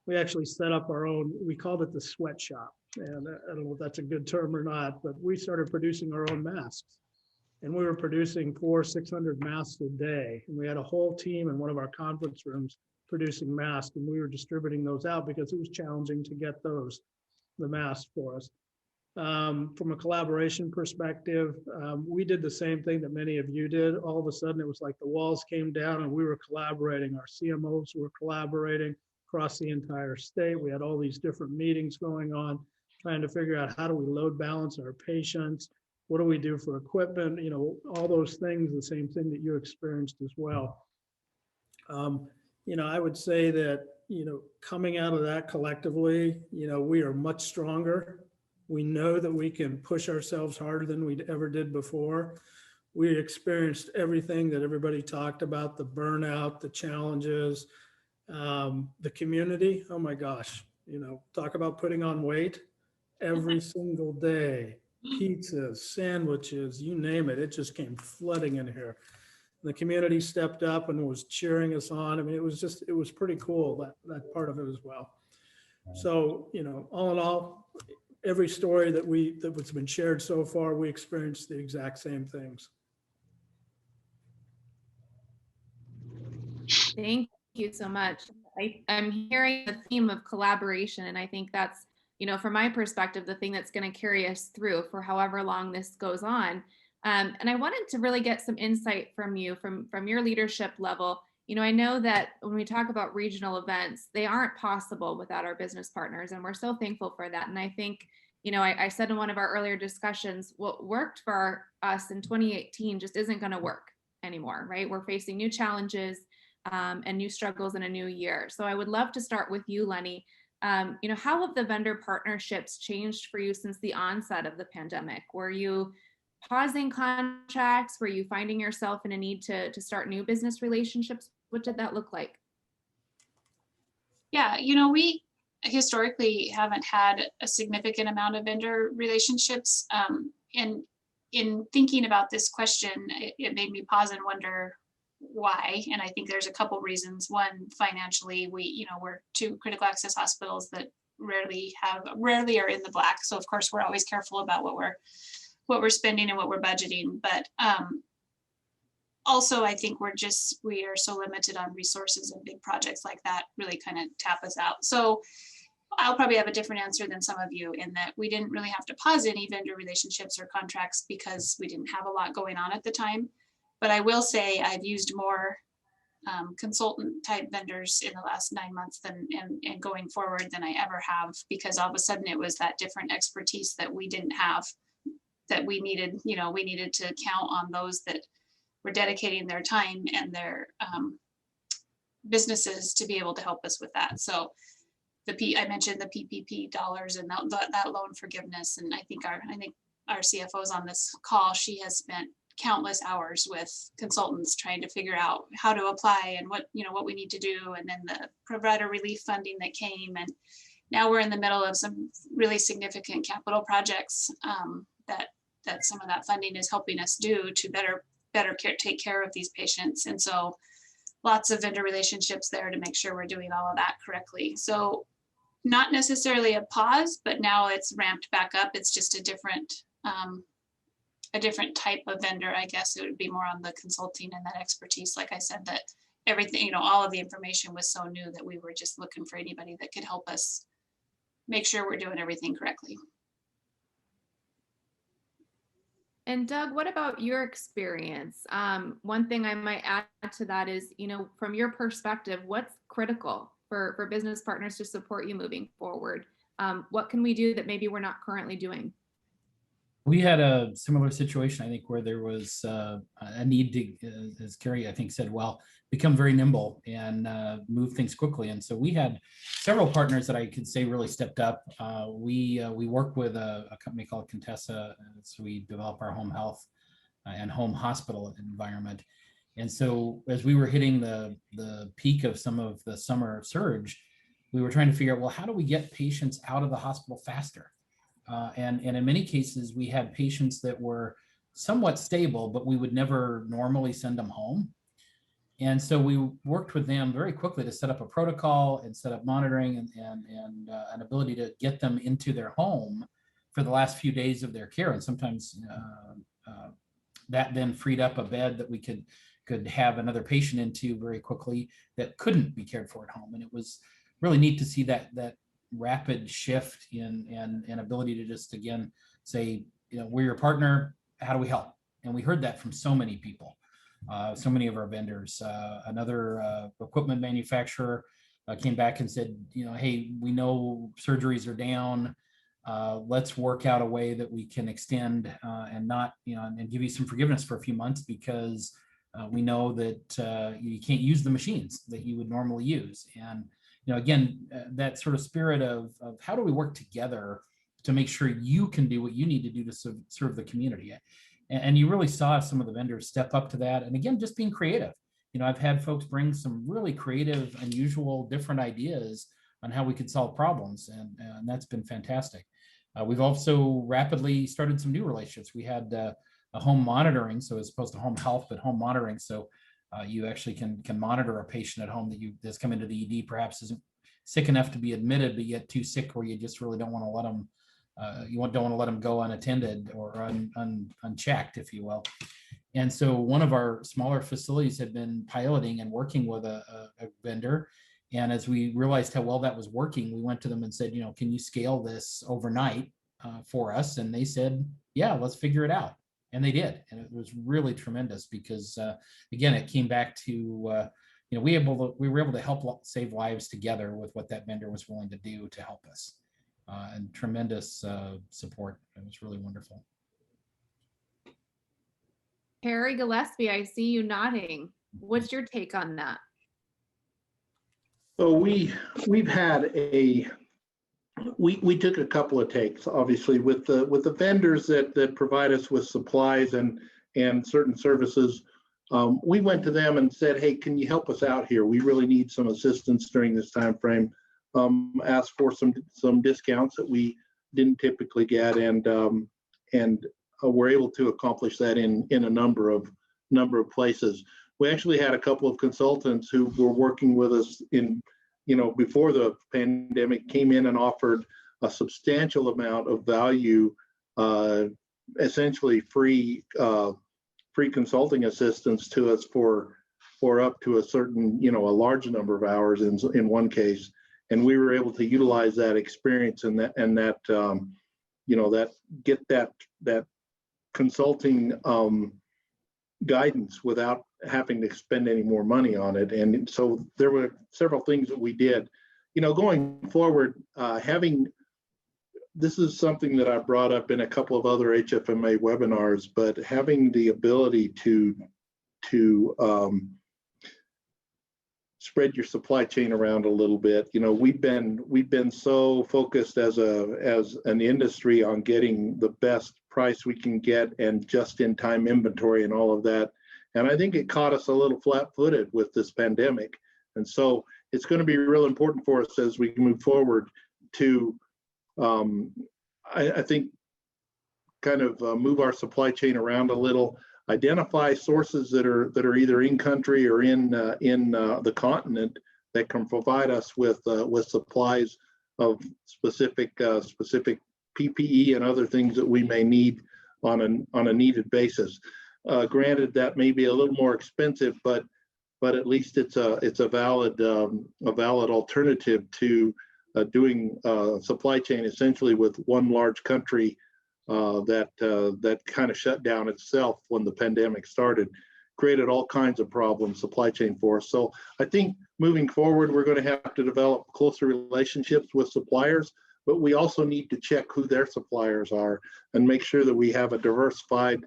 S4: We actually set up our own, we called it the sweatshop. And I don't know if that's a good term or not, but we started producing our own masks. And we were producing 400-600 masks a day. And we had a whole team in one of our conference rooms producing masks, and we were distributing those out because it was challenging to get the masks for us. From a collaboration perspective, we did the same thing that many of you did. All of a sudden, it was like the walls came down and we were collaborating. Our CMOs were collaborating across the entire state. We had all these different meetings going on, trying to figure out how do we load balance our patients. What do we do for equipment? All those things, the same thing that you experienced as well. I would say that, coming out of that collectively, we are much stronger. We know that we can push ourselves harder than we ever did before. We experienced everything that everybody talked about, the burnout, the challenges, the community. Oh my gosh, talk about putting on weight every single day. Pizzas, sandwiches, you name it. It just came flooding in here. The community stepped up and was cheering us on. I mean, it was pretty cool, that part of it as well. So, all in all, every story that's been shared so far, we experienced the exact same things.
S2: Thank you so much. I'm hearing the theme of collaboration, and I think that's, from my perspective, the thing that's going to carry us through for however long this goes on. And I wanted to really get some insight from you, from your leadership level. I know that when we talk about regional events, they aren't possible without our business partners, and we're so thankful for that. And I think, I said in one of our earlier discussions, what worked for us in 2018 just isn't going to work anymore, right? We're facing new challenges. and new struggles in a new year. So I would love to start with you, Lenny. How have the vendor partnerships changed for you since the onset of the pandemic? Were you pausing contracts? Were you finding yourself in a need to start new business relationships? What did that look like?
S8: Yeah, we historically haven't had a significant amount of vendor relationships. And in thinking about this question, it made me pause and wonder why. And I think there's a couple reasons. One, financially, we're two critical access hospitals that rarely are in the black. So of course we're always careful about what we're spending and what we're budgeting. But also I think we are so limited on resources, and big projects like that really kind of tap us out. So I'll probably have a different answer than some of you, in that we didn't really have to pause any vendor relationships or contracts because we didn't have a lot going on at the time. But I will say I've used more consultant type vendors in the last 9 months and going forward than I ever have, because all of a sudden it was that different expertise that we didn't have, that we needed. We needed to count on those that were dedicating their time and their businesses to be able to help us with that. So I mentioned the PPP dollars and that loan forgiveness, and I think our CFO is on this call. She has spent countless hours with consultants trying to figure out how to apply and what we need to do, and then the provider relief funding that came, and now we're in the middle of some really significant capital projects that some of that funding is helping us do to better take care of these patients. And so lots of vendor relationships there to make sure we're doing all of that correctly. So not necessarily a pause, but now it's ramped back up. It's just a different type of vendor. I guess it would be more on the consulting and that expertise. Like I said, that everything, all of the information was so new that we were just looking for anybody that could help us make sure we're doing everything correctly.
S2: And Doug, what about your experience? One thing I might add to that is, from your perspective, what's critical for business partners to support you moving forward? What can we do that maybe we're not currently doing?
S9: We had a similar situation, I think, where there was a need to, as Kerry, I think, said, become very nimble and move things quickly. And so we had several partners that I could say really stepped up. We work with a company called Contessa, so we develop our home health and home hospital environment. And so as we were hitting the peak of some of the summer surge, we were trying to figure out, how do we get patients out of the hospital faster? And in many cases, we had patients that were somewhat stable, but we would never normally send them home. And so we worked with them very quickly to set up a protocol and set up monitoring and an ability to get them into their home for the last few days of their care. And sometimes that then freed up a bed that we could have another patient into very quickly that couldn't be cared for at home. And it was really neat to see that rapid shift in ability to just, again, say, we're your partner, how do we help? And we heard that from so many people, so many of our vendors. Another equipment manufacturer came back and said, hey, we know surgeries are down. Let's work out a way that we can extend and not, and give you some forgiveness for a few months, because we know that you can't use the machines that you would normally use. And again, that sort of spirit of how do we work together to make sure you can do what you need to do to serve the community. And you really saw some of the vendors step up to that. And again, just being creative. I've had folks bring some really creative, unusual, different ideas on how we could solve problems. And that's been fantastic. We've also rapidly started some new relationships. We had a home monitoring, so as opposed to home health, but home monitoring. So you actually can monitor a patient at home that's come into the ED, perhaps isn't sick enough to be admitted, but yet too sick where you just really don't want to let them, don't want to let them go unattended or unchecked, if you will. And so one of our smaller facilities had been piloting and working with a vendor. And as we realized how well that was working, we went to them and said, can you scale this overnight for us? And they said, yeah, let's figure it out. And they did. And it was really tremendous because, again, it came back to, we were able to help save lives together with what that vendor was willing to do to help us. And tremendous support. It was really wonderful.
S2: Kerry Gillespie, I see you nodding. What's your take on that?
S5: So we've had we took a couple of takes, obviously, with the vendors that provide us with supplies and certain services. We went to them and said, hey, can you help us out here? We really need some assistance during this time frame. Asked for some discounts that we didn't typically get, and we're able to accomplish that in a number of places. We actually had a couple of consultants who were working with us before the pandemic, came in and offered a substantial amount of value, essentially free consulting assistance to us for up to a certain, a large number of hours in one case. And we were able to utilize that experience and that get that consulting guidance without having to spend any more money on it. And so there were several things that we did. Going forward, this is something that I brought up in a couple of other HFMA webinars, but having the ability to spread your supply chain around a little bit. We've been so focused as an industry on getting the best price we can get and just-in-time inventory and all of that. And I think it caught us a little flat-footed with this pandemic. And so it's going to be real important for us as we move forward to, I think, kind of move our supply chain around a little, identify sources that are either in country or in the continent that can provide us with supplies of specific PPE and other things that we may need on a needed basis. Granted, that may be a little more expensive, but at least it's a valid alternative to doing supply chain essentially with one large country that kind of shut down itself when the pandemic started, created all kinds of problems supply chain for us. So I think moving forward, we're going to have to develop closer relationships with suppliers, but we also need to check who their suppliers are and make sure that we have a diversified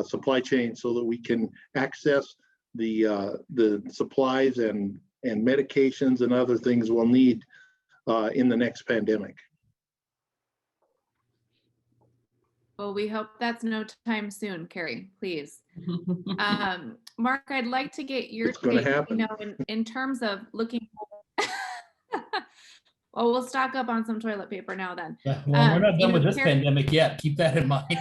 S5: supply chain so that we can access the supplies and medications and other things we'll need in the next pandemic.
S2: Well, we hope that's no time soon, Kerry, please. Mark, I'd like to get your take, in terms of looking. Well, we'll stock up on some toilet paper now then.
S9: Well, we're not done with this pandemic yet. Keep that in mind.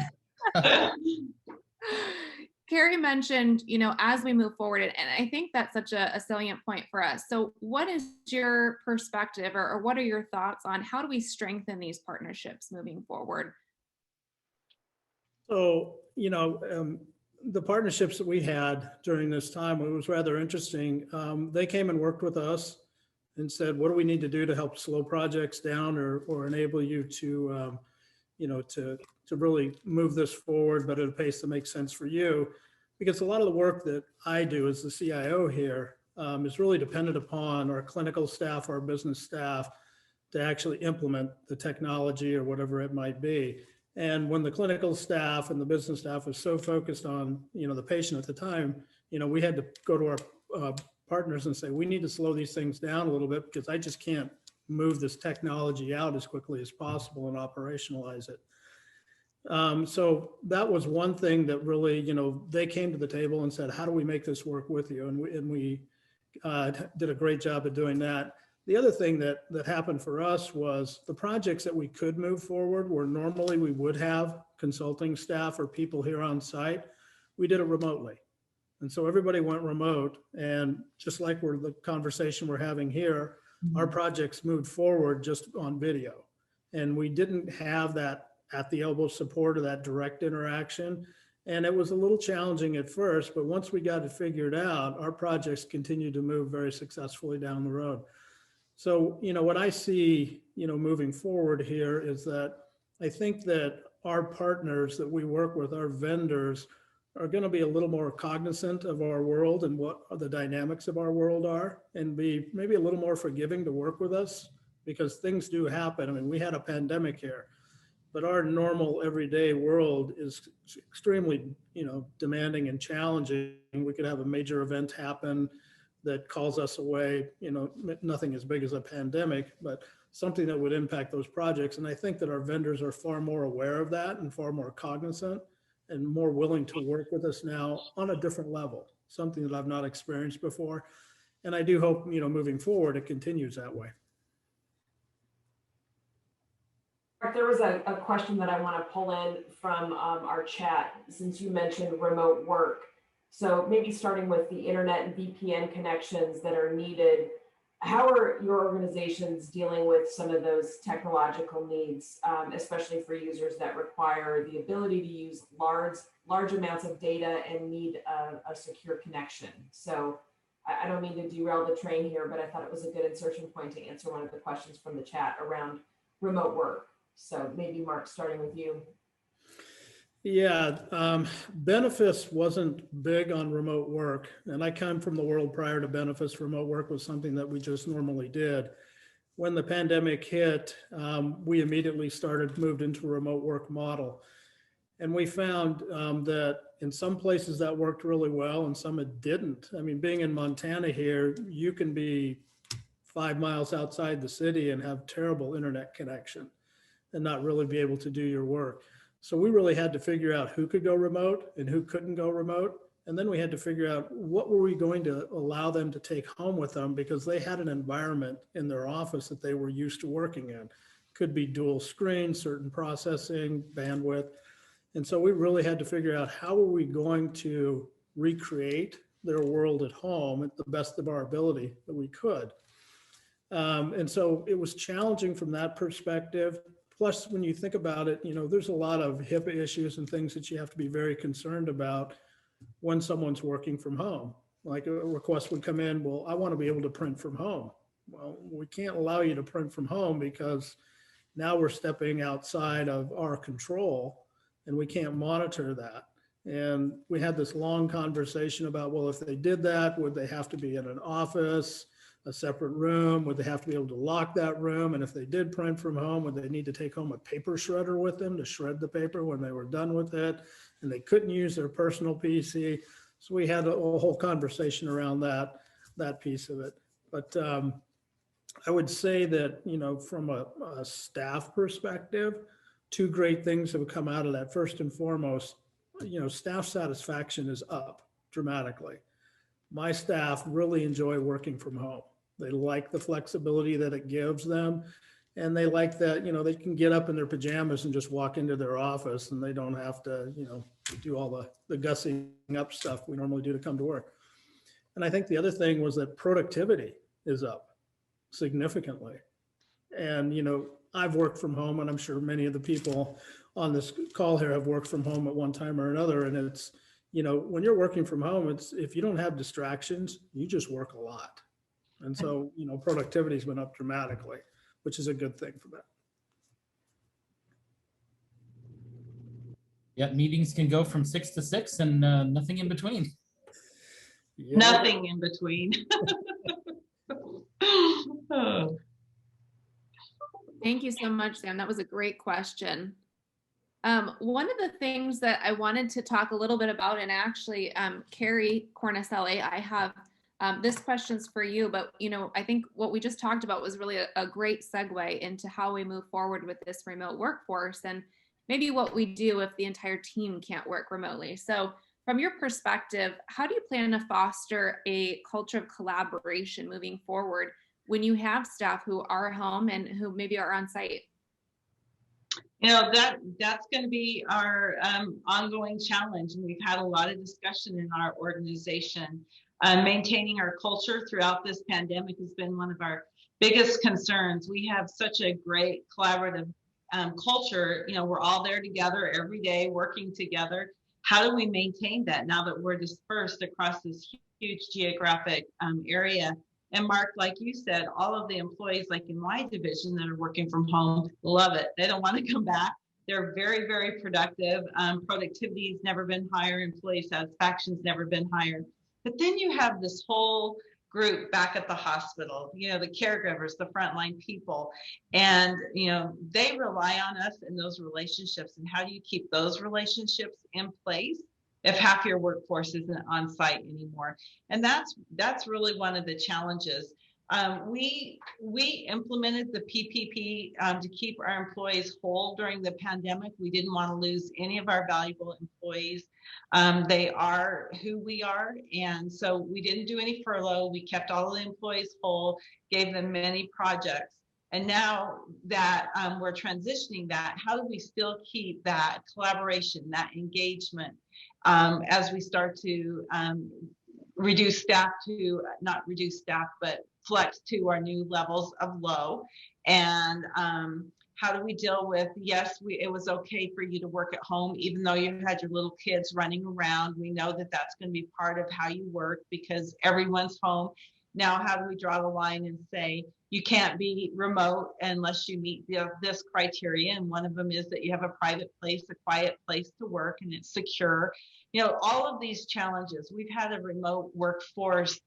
S2: Kerry mentioned, as we move forward, and I think that's such a salient point for us. So what is your perspective or what are your thoughts on how do we strengthen these partnerships moving forward?
S4: So, the partnerships that we had during this time, it was rather interesting. They came and worked with us and said, what do we need to do to help slow projects down or enable you to, to really move this forward, but at a pace that makes sense for you? Because a lot of the work that I do as the CIO here is really dependent upon our clinical staff, our business staff to actually implement the technology or whatever it might be. And when the clinical staff and the business staff was so focused on, the patient at the time, we had to go to our partners and say, we need to slow these things down a little bit because I just can't move this technology out as quickly as possible and operationalize it. So that was one thing that really, they came to the table and said, how do we make this work with you? And we did a great job of doing that. The other thing that happened for us was the projects that we could move forward where normally we would have consulting staff or people here on site, we did it remotely. And so everybody went remote, and just like the conversation we're having here, our projects moved forward just on video. And we didn't have that at the elbow support or that direct interaction. And it was a little challenging at first, but once we got it figured out, our projects continued to move very successfully down the road. So, what I see, moving forward here is that I think that our partners that we work with, our vendors, are going to be a little more cognizant of our world and what the dynamics of our world are, and be maybe a little more forgiving to work with us because things do happen. I mean, we had a pandemic here, but our normal everyday world is extremely, demanding and challenging. We could have a major event happen. that calls us away, nothing as big as a pandemic, but something that would impact those projects. And I think that our vendors are far more aware of that and far more cognizant and more willing to work with us now on a different level, something that I've not experienced before. And I do hope, moving forward, it continues that way.
S1: There was a question that I want to pull in from our chat, since you mentioned remote work. So maybe starting with the internet and VPN connections that are needed, how are your organizations dealing with some of those technological needs, especially for users that require the ability to use large amounts of data and need a secure connection? So I don't mean to derail the train here, but I thought it was a good insertion point to answer one of the questions from the chat around remote work. So maybe Mark, starting with you.
S4: Yeah, Benefice wasn't big on remote work. And I come from the world prior to Benefice. Remote work was something that we just normally did. When the pandemic hit, we immediately moved into a remote work model. And we found that in some places that worked really well and some it didn't. I mean, being in Montana here, you can be 5 miles outside the city and have terrible internet connection and not really be able to do your work. So we really had to figure out who could go remote and who couldn't go remote. And then we had to figure out what were we going to allow them to take home with them, because they had an environment in their office that they were used to working in. Could be dual screen, certain processing, bandwidth. And so we really had to figure out how are we going to recreate their world at home at the best of our ability that we could. And so it was challenging from that perspective. Plus, when you think about it, there's a lot of HIPAA issues and things that you have to be very concerned about when someone's working from home. Like a request would come in, well, I want to be able to print from home. Well, we can't allow you to print from home because now we're stepping outside of our control and we can't monitor that. And we had this long conversation about, well, if they did that, would they have to be in an office, a separate room? Would they have to be able to lock that room? And if they did print from home, would they need to take home a paper shredder with them to shred the paper when they were done with it? And they couldn't use their personal PC. So we had a whole conversation around that piece of it. But I would say that, from a staff perspective, two great things have come out of that. First and foremost, staff satisfaction is up dramatically. My staff really enjoy working from home. They like the flexibility that it gives them. And they like that, they can get up in their pajamas and just walk into their office and they don't have to, do all the gussing up stuff we normally do to come to work. And I think the other thing was that productivity is up significantly. And, I've worked from home, and I'm sure many of the people on this call here have worked from home at one time or another. And it's, when you're working from home, it's, if you don't have distractions, you just work a lot. And so, productivity's went up dramatically, which is a good thing for that.
S9: Yeah, meetings can go from 6 to 6 and nothing in between.
S6: Yeah. Nothing in between.
S2: Oh. Thank you so much, Sam. That was a great question. One of the things that I wanted to talk a little bit about, and actually, Kari Cornicelli, I have this question's for you, but I think what we just talked about was really a great segue into how we move forward with this remote workforce and maybe what we do if the entire team can't work remotely. So from your perspective, how do you plan to foster a culture of collaboration moving forward when you have staff who are home and who maybe are on site?
S6: That's going to be our ongoing challenge. And we've had a lot of discussion in our organization. Maintaining our culture throughout this pandemic has been one of our biggest concerns. We have such a great collaborative culture. We're all there together every day, working together. How do we maintain that now that we're dispersed across this huge geographic area? And Mark, like you said, all of the employees, like in my division that are working from home, love it. They don't want to come back. They're very, very productive. Productivity's never been higher. Employee satisfaction's never been higher. But then you have this whole group back at the hospital, the caregivers, the frontline people, and, they rely on us in those relationships. And how do you keep those relationships in place if half your workforce isn't on site anymore. And that's really one of the challenges. We implemented the PPP to keep our employees whole during the pandemic. We didn't want to lose any of our valuable employees. They are who we are. And so we didn't do any furlough. We kept all the employees whole, gave them many projects. And now that we're transitioning that, how do we still keep that collaboration, that engagement as we start to reduce staff to, not reduce staff, but flex to our new levels of low? And how do we deal with, yes, it was okay for you to work at home, even though you had your little kids running around. We know that that's going to be part of how you work because everyone's home. Now, how do we draw the line and say, you can't be remote unless you meet this criteria? And one of them is that you have a private place, a quiet place to work, and it's secure. You know, all of these challenges. We've had a remote workforce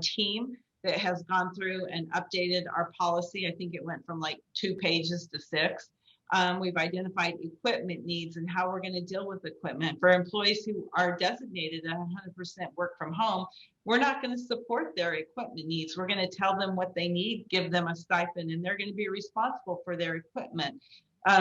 S6: team that has gone through and updated our policy. I think it went from like 2 pages to 6. We've identified equipment needs and how we're going to deal with equipment. For employees who are designated at 100% work from home, we're not going to support their equipment needs. We're going to tell them what they need, give them a stipend, and they're going to be responsible for their equipment.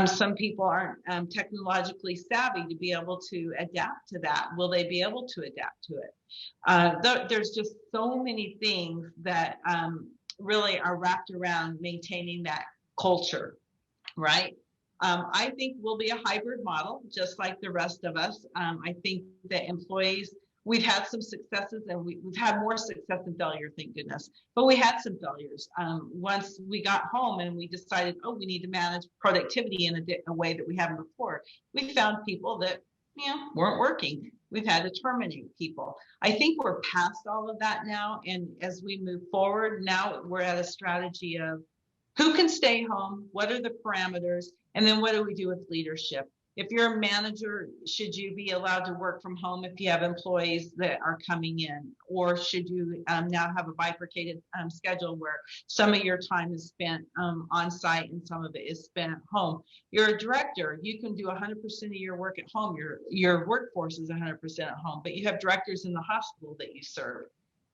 S6: Some people aren't technologically savvy to be able to adapt to that. Will they be able to adapt to it? There's just so many things that really are wrapped around maintaining that culture, right? I think we'll be a hybrid model, just like the rest of us. I think that employees, we've had some successes and we've had more success than failure, thank goodness. But we had some failures. Once we got home and we decided, oh, we need to manage productivity in a way that we haven't before, we found people that weren't working. We've had to terminate people. I think we're past all of that now. And as we move forward, now we're at a strategy of who can stay home, what are the parameters, and then what do we do with leadership? If you're a manager, should you be allowed to work from home if you have employees that are coming in? Or should you now have a bifurcated schedule where some of your time is spent on site and some of it is spent at home? You're a director, you can do 100% of your work at home. Your workforce is 100% at home, but you have directors in the hospital that you serve.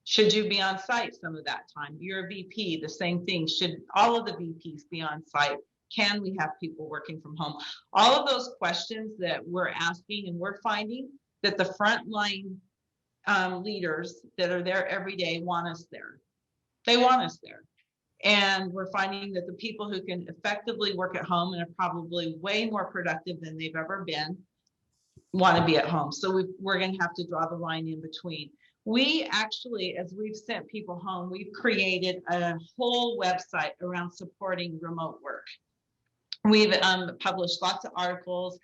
S6: Should you be on site some of that time? You're a VP, the same thing. Should all of the VPs be on site? Can we have people working from home? All of those questions that we're asking, and we're finding that the frontline leaders that are there every day want us there. They want us there. And we're finding that the people who can effectively work at home and are probably way more productive than they've ever been want to be at home. So we're going to have to draw the line in between. We actually, as we've sent people home, we've created a whole website around supporting remote work. We've published lots of articles,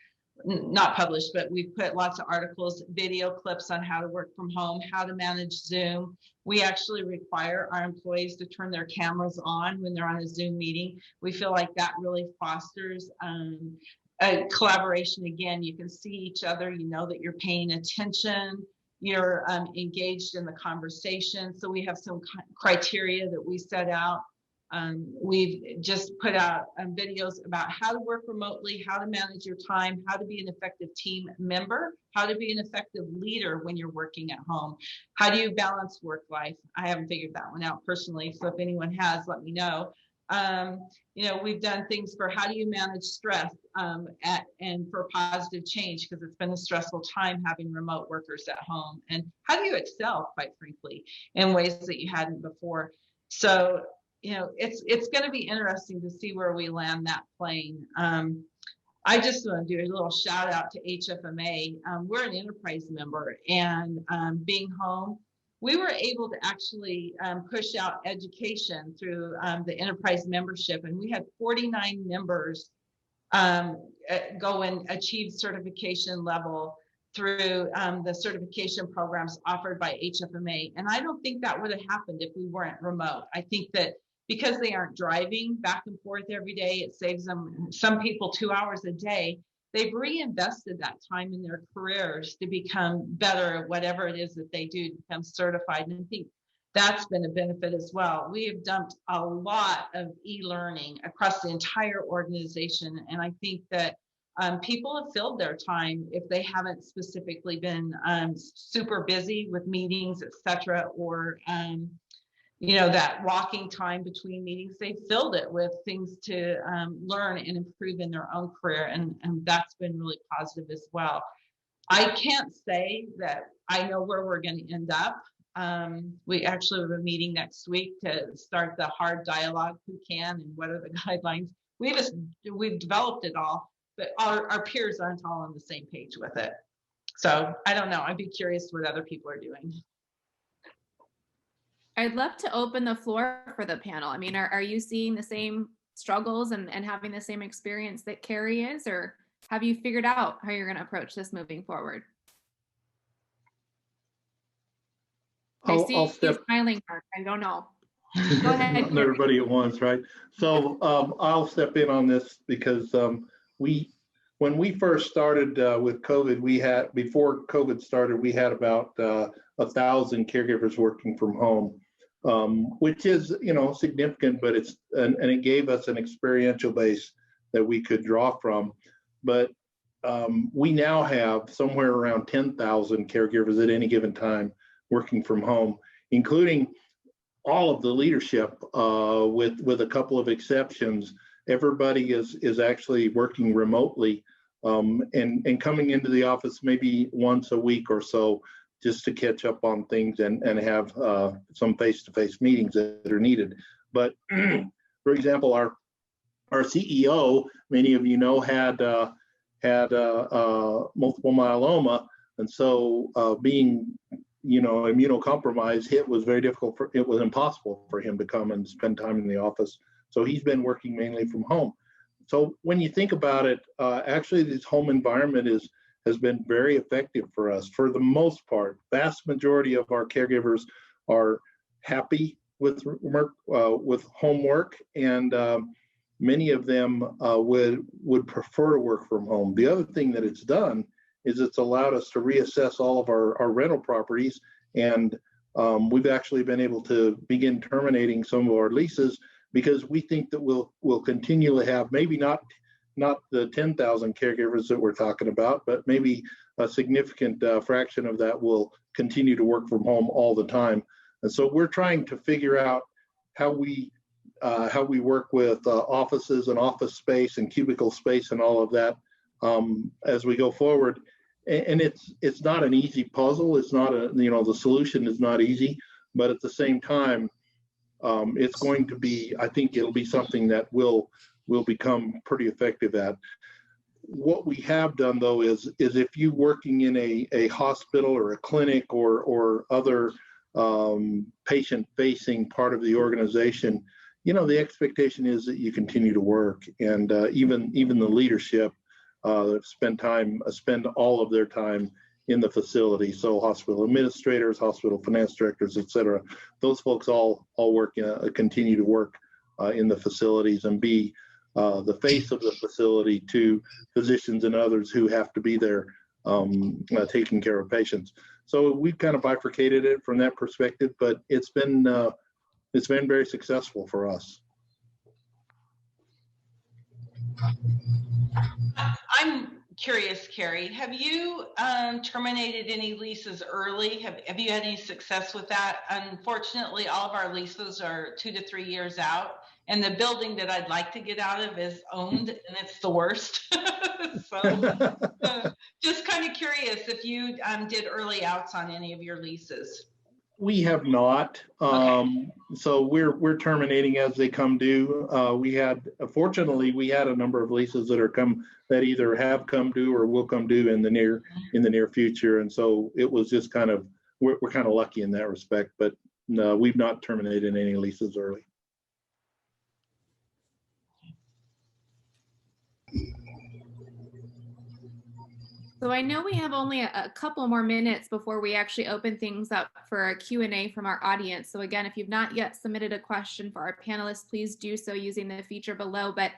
S6: not published, but we've put lots of articles, video clips on how to work from home, how to manage Zoom. We actually require our employees to turn their cameras on when they're on a Zoom meeting. We feel like that really fosters a collaboration. Again, you can see each other, you know that you're paying attention, you're engaged in the conversation. So we have some criteria that we set out. We've just put out videos about how to work remotely, how to manage your time, how to be an effective team member, how to be an effective leader when you're working at home. How do you balance work life? I haven't figured that one out personally. So if anyone has, let me know. We've done things for how do you manage stress and for positive change, because it's been a stressful time having remote workers at home. And how do you excel, quite frankly, in ways that you hadn't before? So it's going to be interesting to see where we land that plane. I just want to do a little shout out to HFMA. We're an enterprise member, and being home, we were able to actually push out education through the enterprise membership, and we had 49 members go and achieve certification level through the certification programs offered by HFMA. And I don't think that would have happened if we weren't remote. I think that because they aren't driving back and forth every day, it saves them, some people, 2 hours a day. They've reinvested that time in their careers to become better at whatever it is that they do, to become certified. And I think that's been a benefit as well. We have dumped a lot of e-learning across the entire organization. And I think that people have filled their time if they haven't specifically been super busy with meetings, etc., or that walking time between meetings. They filled it with things to learn and improve in their own career, and that's been really positive as well. I can't say that I know where we're going to end up. We actually have a meeting next week to start the hard dialogue, who can and what are the guidelines. We've developed it all, but our peers aren't all on the same page with it. So I don't know. I'd be curious what other people are doing.
S2: I'd love to open the floor for the panel. I mean, are you seeing the same struggles and having the same experience that Kerry is, or have you figured out how you're going to approach this moving forward? I see you smiling, Mark. I don't know. Go ahead.
S5: Not everybody at once, right? So I'll step in on this because when we first started with COVID, before COVID started, we had about 1,000 caregivers working from home, which is significant, but it gave us an experiential base that we could draw from. But we now have somewhere around 10,000 caregivers at any given time working from home, including all of the leadership, with a couple of exceptions. Everybody is actually working remotely and coming into the office maybe once a week or so, just to catch up on things and have some face-to-face meetings that are needed. But for example, our CEO, many of you know, had multiple myeloma, and so being immunocompromised, it was very difficult. It was impossible for him to come and spend time in the office. So he's been working mainly from home. So when you think about it, actually this home environment has been very effective for us for the most part. Vast majority of our caregivers are happy with homework, and many of them would prefer to work from home. The other thing that it's done is it's allowed us to reassess all of our rental properties, and we've actually been able to begin terminating some of our leases because we think that we'll continue to have maybe not the 10,000 caregivers that we're talking about, but maybe a significant fraction of that will continue to work from home all the time. And so we're trying to figure out how we work with offices and office space and cubicle space and all of that as we go forward. And it's not an easy puzzle. It's not the solution is not easy, but at the same time, it's going to be, I think it'll be something that we'll become pretty effective at. What we have done though is if you're working in a hospital or a clinic or other patient-facing part of the organization, the expectation is that you continue to work, and even the leadership spend all of their time in the facility. So hospital administrators, hospital finance directors, et cetera, those folks all work, continue to work in the facilities and be the face of the facility to physicians and others who have to be there taking care of patients. So we've kind of bifurcated it from that perspective, but it's been very successful for us.
S6: I'm curious, Kerry, have you terminated any leases early? Have you had any success with that? Unfortunately, all of our leases are 2 to 3 years out, and the building that I'd like to get out of is owned, and it's the worst. So just kind of curious if you did early outs on any of your leases.
S5: We have not.
S6: Okay.
S5: So we're terminating as they come due. Fortunately, we had a number of leases that either have come due or will come due in the near future. And so it was just we're kind of lucky in that respect, but no, we've not terminated any leases early.
S2: So I know we have only a couple more minutes before we actually open things up for a Q&A from our audience. So again, if you've not yet submitted a question for our panelists, please do so using the feature below. But,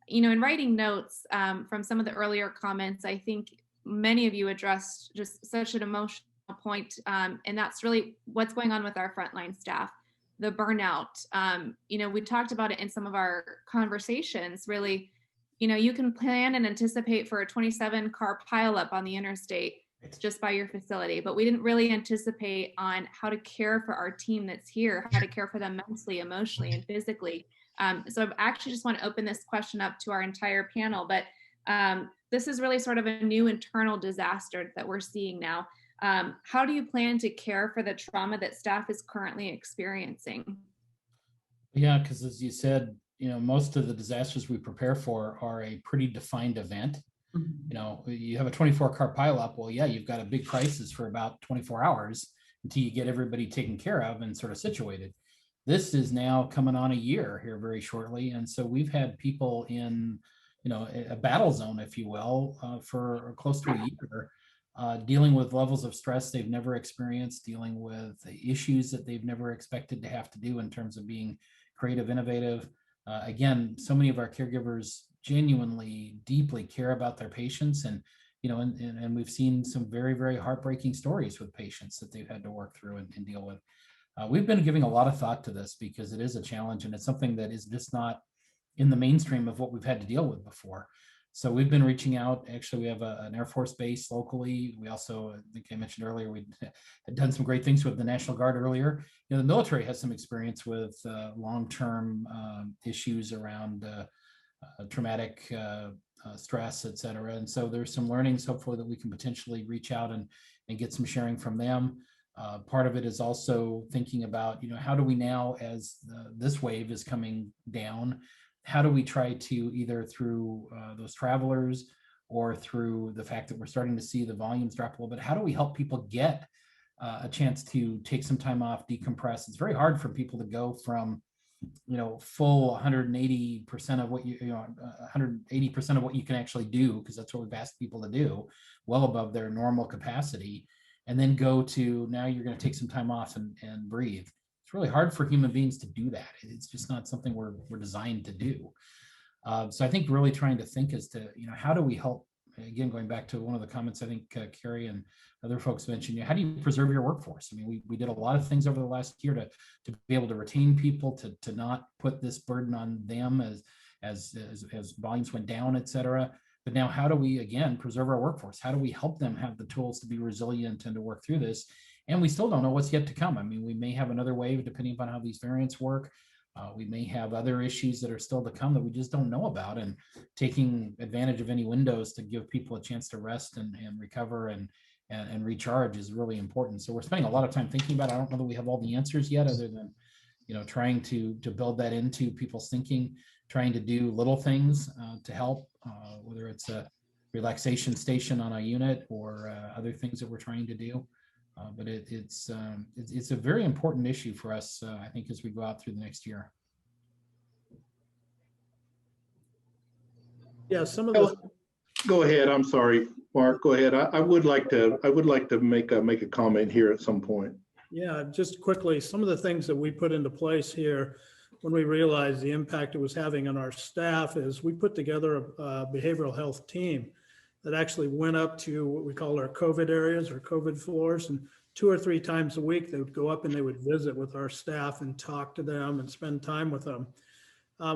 S2: in writing notes from some of the earlier comments, I think many of you addressed just such an emotional point. And that's really what's going on with our frontline staff, the burnout. We talked about it in some of our conversations, really. you can plan and anticipate for a 27 car pileup on the interstate just by your facility, but we didn't really anticipate on how to care for our team that's here, how to care for them mentally, emotionally, and physically. So I actually just want to open this question up to our entire panel, but this is really sort of a new internal disaster that we're seeing now. How do you plan to care for the trauma that staff is currently experiencing?
S9: Yeah, because as you said, most of the disasters we prepare for are a pretty defined event. You have a 24-car pileup. Well, yeah, you've got a big crisis for about 24 hours until you get everybody taken care of and sort of situated. This is now coming on a year here very shortly. And so we've had people in, a battle zone, if you will, for close to a year, dealing with levels of stress they've never experienced, dealing with issues that they've never expected to have to do in terms of being creative, innovative. Again, so many of our caregivers genuinely, deeply care about their patients, and we've seen some very, very heartbreaking stories with patients that they've had to work through and deal with. We've been giving a lot of thought to this because it is a challenge, and it's something that is just not in the mainstream of what we've had to deal with before. So we've been reaching out. Actually, we have an Air Force base locally. We also, I think I mentioned earlier, we had done some great things with the National Guard earlier. The military has some experience with long-term issues around traumatic stress, et cetera. And so there's some learnings, hopefully, that we can potentially reach out and get some sharing from them. Part of it is also thinking about, how do we now, as this wave is coming down, how do we try to either through those travelers or through the fact that we're starting to see the volumes drop a little bit, how do we help people get a chance to take some time off, decompress? It's very hard for people to go from, full 180% of what 180% of what you can actually do, because that's what we've asked people to do, well above their normal capacity, and then go to now you're going to take some time off and breathe. It's really hard for human beings to do that. It's just not something we're designed to do. So I think really trying to think as to, how do we help, again, going back to one of the comments I think Kerry and other folks mentioned, how do you preserve your workforce? I mean, we did a lot of things over the last year to be able to retain people, to not put this burden on them as volumes went down, et cetera. But now how do we, again, preserve our workforce? How do we help them have the tools to be resilient and to work through this? And we still don't know what's yet to come. I mean, we may have another wave depending upon how these variants work. We may have other issues that are still to come that we just don't know about, and taking advantage of any windows to give people a chance to rest and recover and recharge is really important. So we're spending a lot of time thinking about it. I don't know that we have all the answers yet, other than, trying to build that into people's thinking, trying to do little things to help, whether it's a relaxation station on a unit or other things that we're trying to do. But it's a very important issue for us, I think, as we go out through the next year.
S4: Yeah, some of the.
S5: Go ahead. I'm sorry, Mark. Go ahead. I would like to make a comment here at some point.
S4: Yeah, just quickly, some of the things that we put into place here when we realized the impact it was having on our staff is we put together a behavioral health team that actually went up to what we call our COVID areas or COVID floors, and 2 or 3 times a week they would go up and they would visit with our staff and talk to them and spend time with them.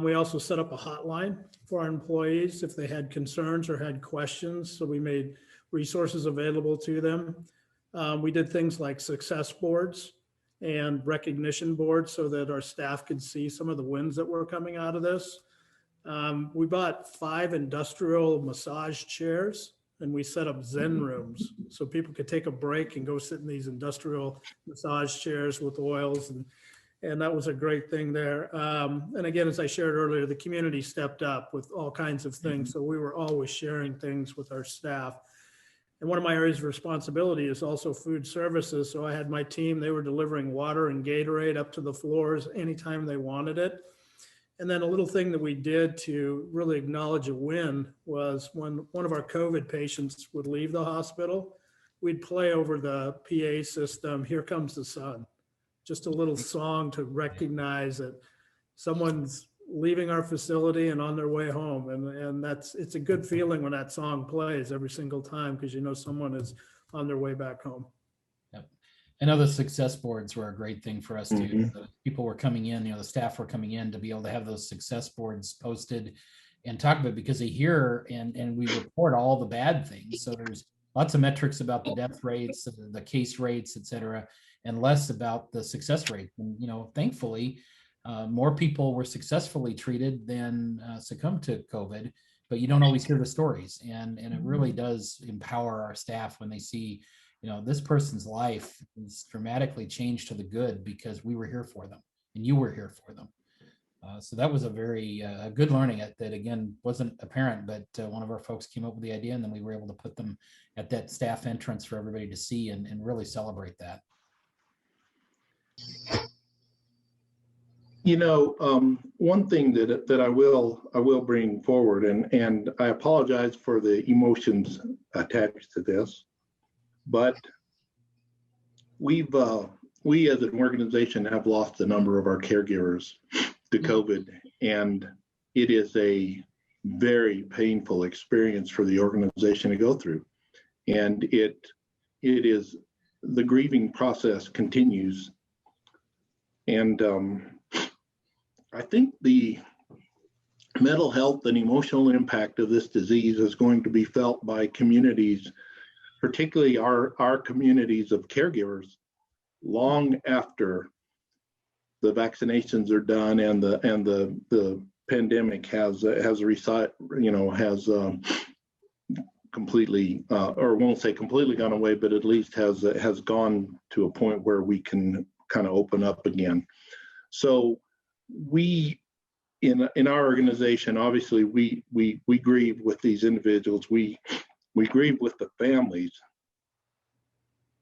S4: We also set up a hotline for our employees if they had concerns or had questions, so we made resources available to them. We did things like success boards and recognition boards so that our staff could see some of the wins that were coming out of this. We bought 5 industrial massage chairs, and we set up Zen rooms so people could take a break and go sit in these industrial massage chairs with oils, and that was a great thing there. And again, as I shared earlier, the community stepped up with all kinds of things, so we were always sharing things with our staff. And one of my areas of responsibility is also food services, so I had my team, they were delivering water and Gatorade up to the floors anytime they wanted it. And then a little thing that we did to really acknowledge a win was when one of our COVID patients would leave the hospital, we'd play over the PA system, "Here Comes the Sun," just a little song to recognize that someone's leaving our facility and on their way home. And it's a good feeling when that song plays every single time, because you know someone is on their way back home.
S9: I know the success boards were a great thing for us too. People were coming in, the staff were coming in to be able to have those success boards posted and talk about it, because they hear and we report all the bad things. So there's lots of metrics about the death rates, the case rates, et cetera, and less about the success rate. And, thankfully, more people were successfully treated than succumbed to COVID, but you don't always hear the stories. And it really does empower our staff when they see, this person's life is dramatically changed to the good because we were here for them and you were here for them. So that was a very good learning that, again, wasn't apparent, but one of our folks came up with the idea, and then we were able to put them at that staff entrance for everybody to see and really celebrate that.
S5: One thing that I will bring forward, and I apologize for the emotions attached to this, but we as an organization have lost a number of our caregivers to COVID, and it is a very painful experience for the organization to go through. And it is, the grieving process continues. And I think the mental health and emotional impact of this disease is going to be felt by communities, particularly our communities of caregivers, long after the vaccinations are done and the pandemic has completely, or won't say completely gone away, but at least has gone to a point where we can kind of open up again. So we in our organization, obviously we grieve with these individuals. We grieve with the families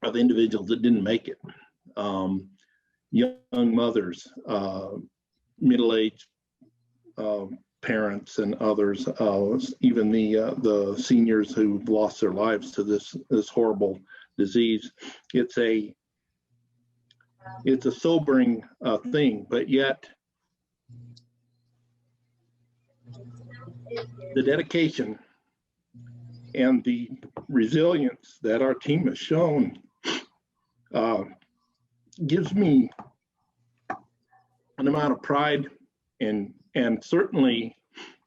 S5: of the individuals that didn't make it. Young mothers, middle-aged parents, and others, even the seniors who've lost their lives to this horrible disease. It's a sobering thing, but yet the dedication and the resilience that our team has shown gives me an amount of pride and certainly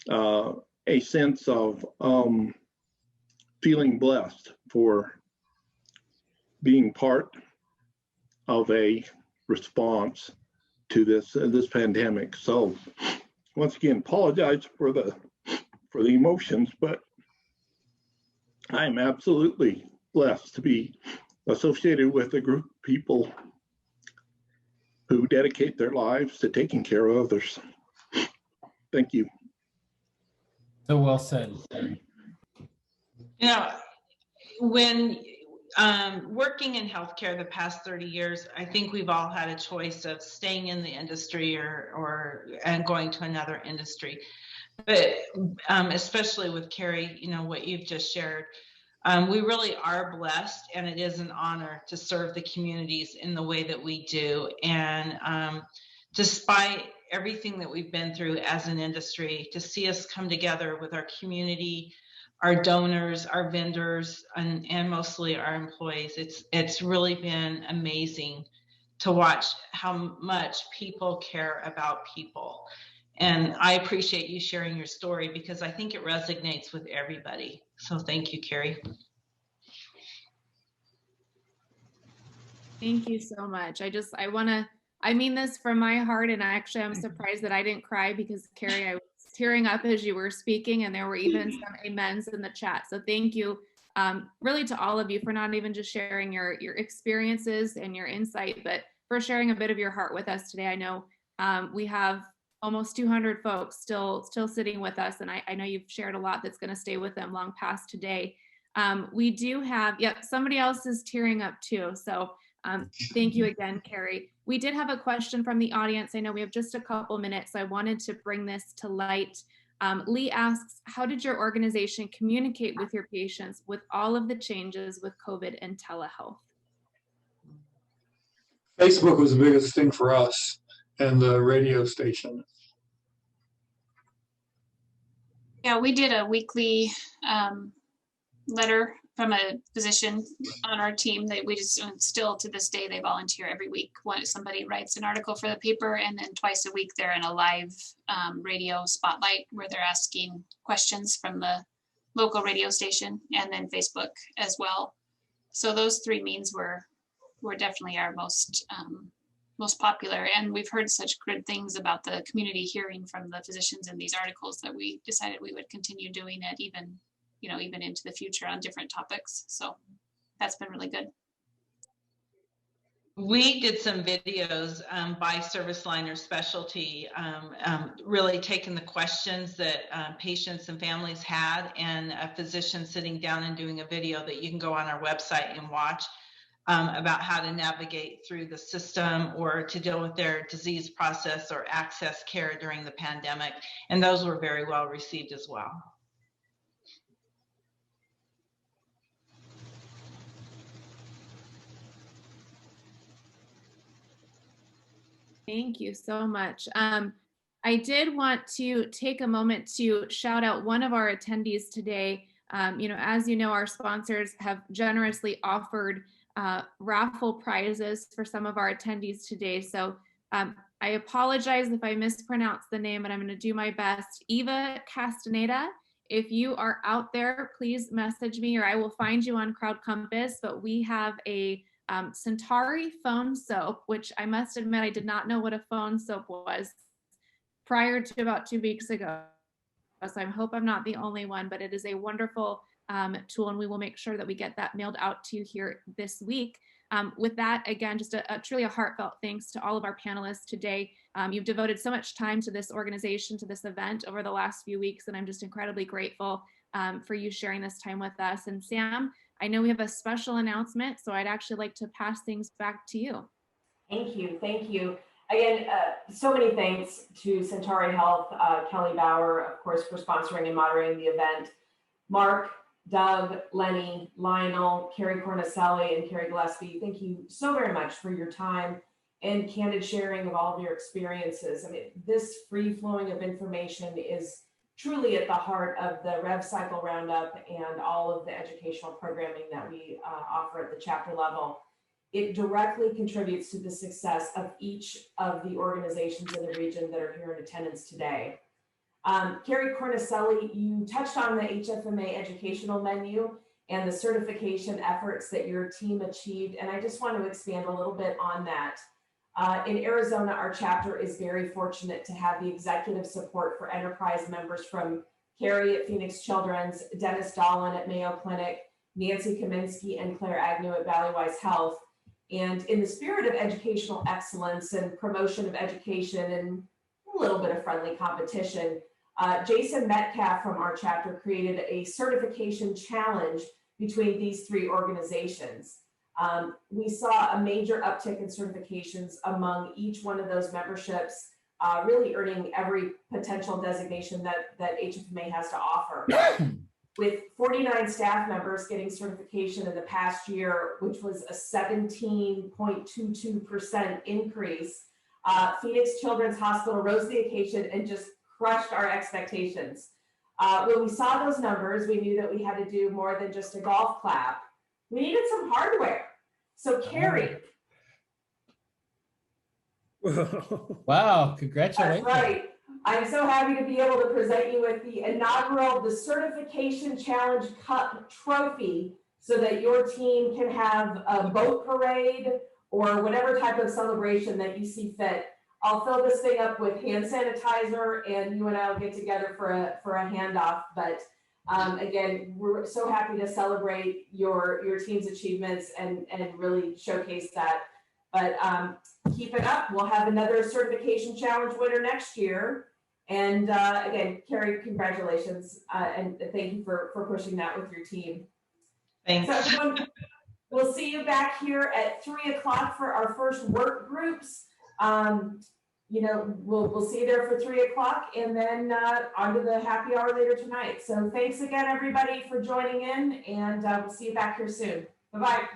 S5: a sense of feeling blessed for being part of a response to this pandemic. So once again, apologize for the emotions, but I am absolutely blessed to be associated with a group of people who dedicate their lives to taking care of others. Thank you.
S9: So well said.
S6: When working in healthcare the past 30 years, I think we've all had a choice of staying in the industry and going to another industry. But especially with Kerry, what you've just shared, we really are blessed, and it is an honor to serve the communities in the way that we do. And despite everything that we've been through as an industry, to see us come together with our community, our donors, our vendors, and mostly our employees, it's really been amazing to watch how much people care about people. And I appreciate you sharing your story because I think it resonates with everybody. So thank you, Kerry.
S2: Thank you so much. I mean this from my heart, and actually I'm surprised that I didn't cry because Kerry, I was tearing up as you were speaking, and there were even some amens in the chat. So thank you really to all of you for not even just sharing your experiences and your insight, but for sharing a bit of your heart with us today. I know we have almost 200 folks still sitting with us, and I know you've shared a lot that's going to stay with them long past today. We do have, somebody else is tearing up too. So thank you again, Kerry. We did have a question from the audience. I know we have just a couple minutes, so I wanted to bring this to light. Lee asks, how did your organization communicate with your patients with all of the changes with COVID and telehealth?
S7: Facebook was the biggest thing for us, and the radio station.
S8: Yeah, we did a weekly letter from a physician on our team that we just still to this day, they volunteer every week. When somebody writes an article for the paper, and then twice a week they're in a live radio spotlight where they're asking questions from the local radio station, and then Facebook as well. So those three means were definitely our most popular, and we've heard such good things about the community hearing from the physicians in these articles that we decided we would continue doing it even into the future on different topics. So that's been really good.
S6: We did some videos by service line or specialty, really taking the questions that patients and families had, and a physician sitting down and doing a video that you can go on our website and watch about how to navigate through the system or to deal with their disease process or access care during the pandemic. And those were very well received as well.
S2: Thank you so much. I did want to take a moment to shout out one of our attendees today. As you know, our sponsors have generously offered raffle prizes for some of our attendees today. So I apologize if I mispronounce the name, but I'm going to do my best. Eva Castaneda, if you are out there, please message me or I will find you on Crowd Compass. But we have a Centauri phone soap, which I must admit I did not know what a phone soap was prior to about 2 weeks ago. So I hope I'm not the only one, but it is a wonderful tool, and we will make sure that we get that mailed out to you here this week. With that, again, just truly a heartfelt thanks to all of our panelists today. You've devoted so much time to this organization, to this event over the last few weeks, and I'm just incredibly grateful for you sharing this time with us. And Sam, I know we have a special announcement, so I'd actually like to pass things back to you.
S1: Thank you. Thank you. Again, so many thanks to Centauri Health, Kelly Bauer, of course, for sponsoring and moderating the event. Mark, Doug, Lenne, Lionel, Kari Cornicelli, and Kerry Gillespie, thank you so very much for your time and candid sharing of all of your experiences. I mean, this free flowing of information is truly at the heart of the Rev Cycle Roundup and all of the educational programming that we offer at the chapter level. It directly contributes to the success of each of the organizations in the region that are here in attendance today. Kari Cornicelli, you touched on the HFMA educational menu and the certification efforts that your team achieved, and I just want to expand a little bit on that. In Arizona, our chapter is very fortunate to have the executive support for enterprise members from Kerry at Phoenix Children's, Dennis Dolan at Mayo Clinic, Nancy Kaminsky and Claire Agnew at Valleywise Health. And in the spirit of educational excellence and promotion of education and a little bit of friendly competition, Jason Metcalf from our chapter created a certification challenge between these three organizations. We saw a major uptick in certifications among each one of those memberships, really earning every potential designation that HFMA has to offer. With 49 staff members getting certification in the past year, which was a 17.22% increase, Phoenix Children's Hospital rose to the occasion and just crushed our expectations. When we saw those numbers, we knew that we had to do more than just a golf clap. We needed some hardware. So Kerry.
S9: Wow, congratulations.
S1: That's right. I'm so happy to be able to present you with the inaugural, the Certification Challenge Cup trophy so that your team can have a boat parade or whatever type of celebration that you see fit. I'll fill this thing up with hand sanitizer and you and I will get together for a handoff. But again, we're so happy to celebrate your team's achievements and really showcase that. But keep it up. We'll have another certification challenge winner next year. And again, Kerry, congratulations. And thank you for pushing that with your team.
S6: Thanks.
S1: So everyone, we'll see you back here at 3 o'clock for our first work groups. We'll see you there for 3 o'clock and then on to the happy hour later tonight. So thanks again, everybody, for joining in, and we'll see you back here soon. Bye-bye.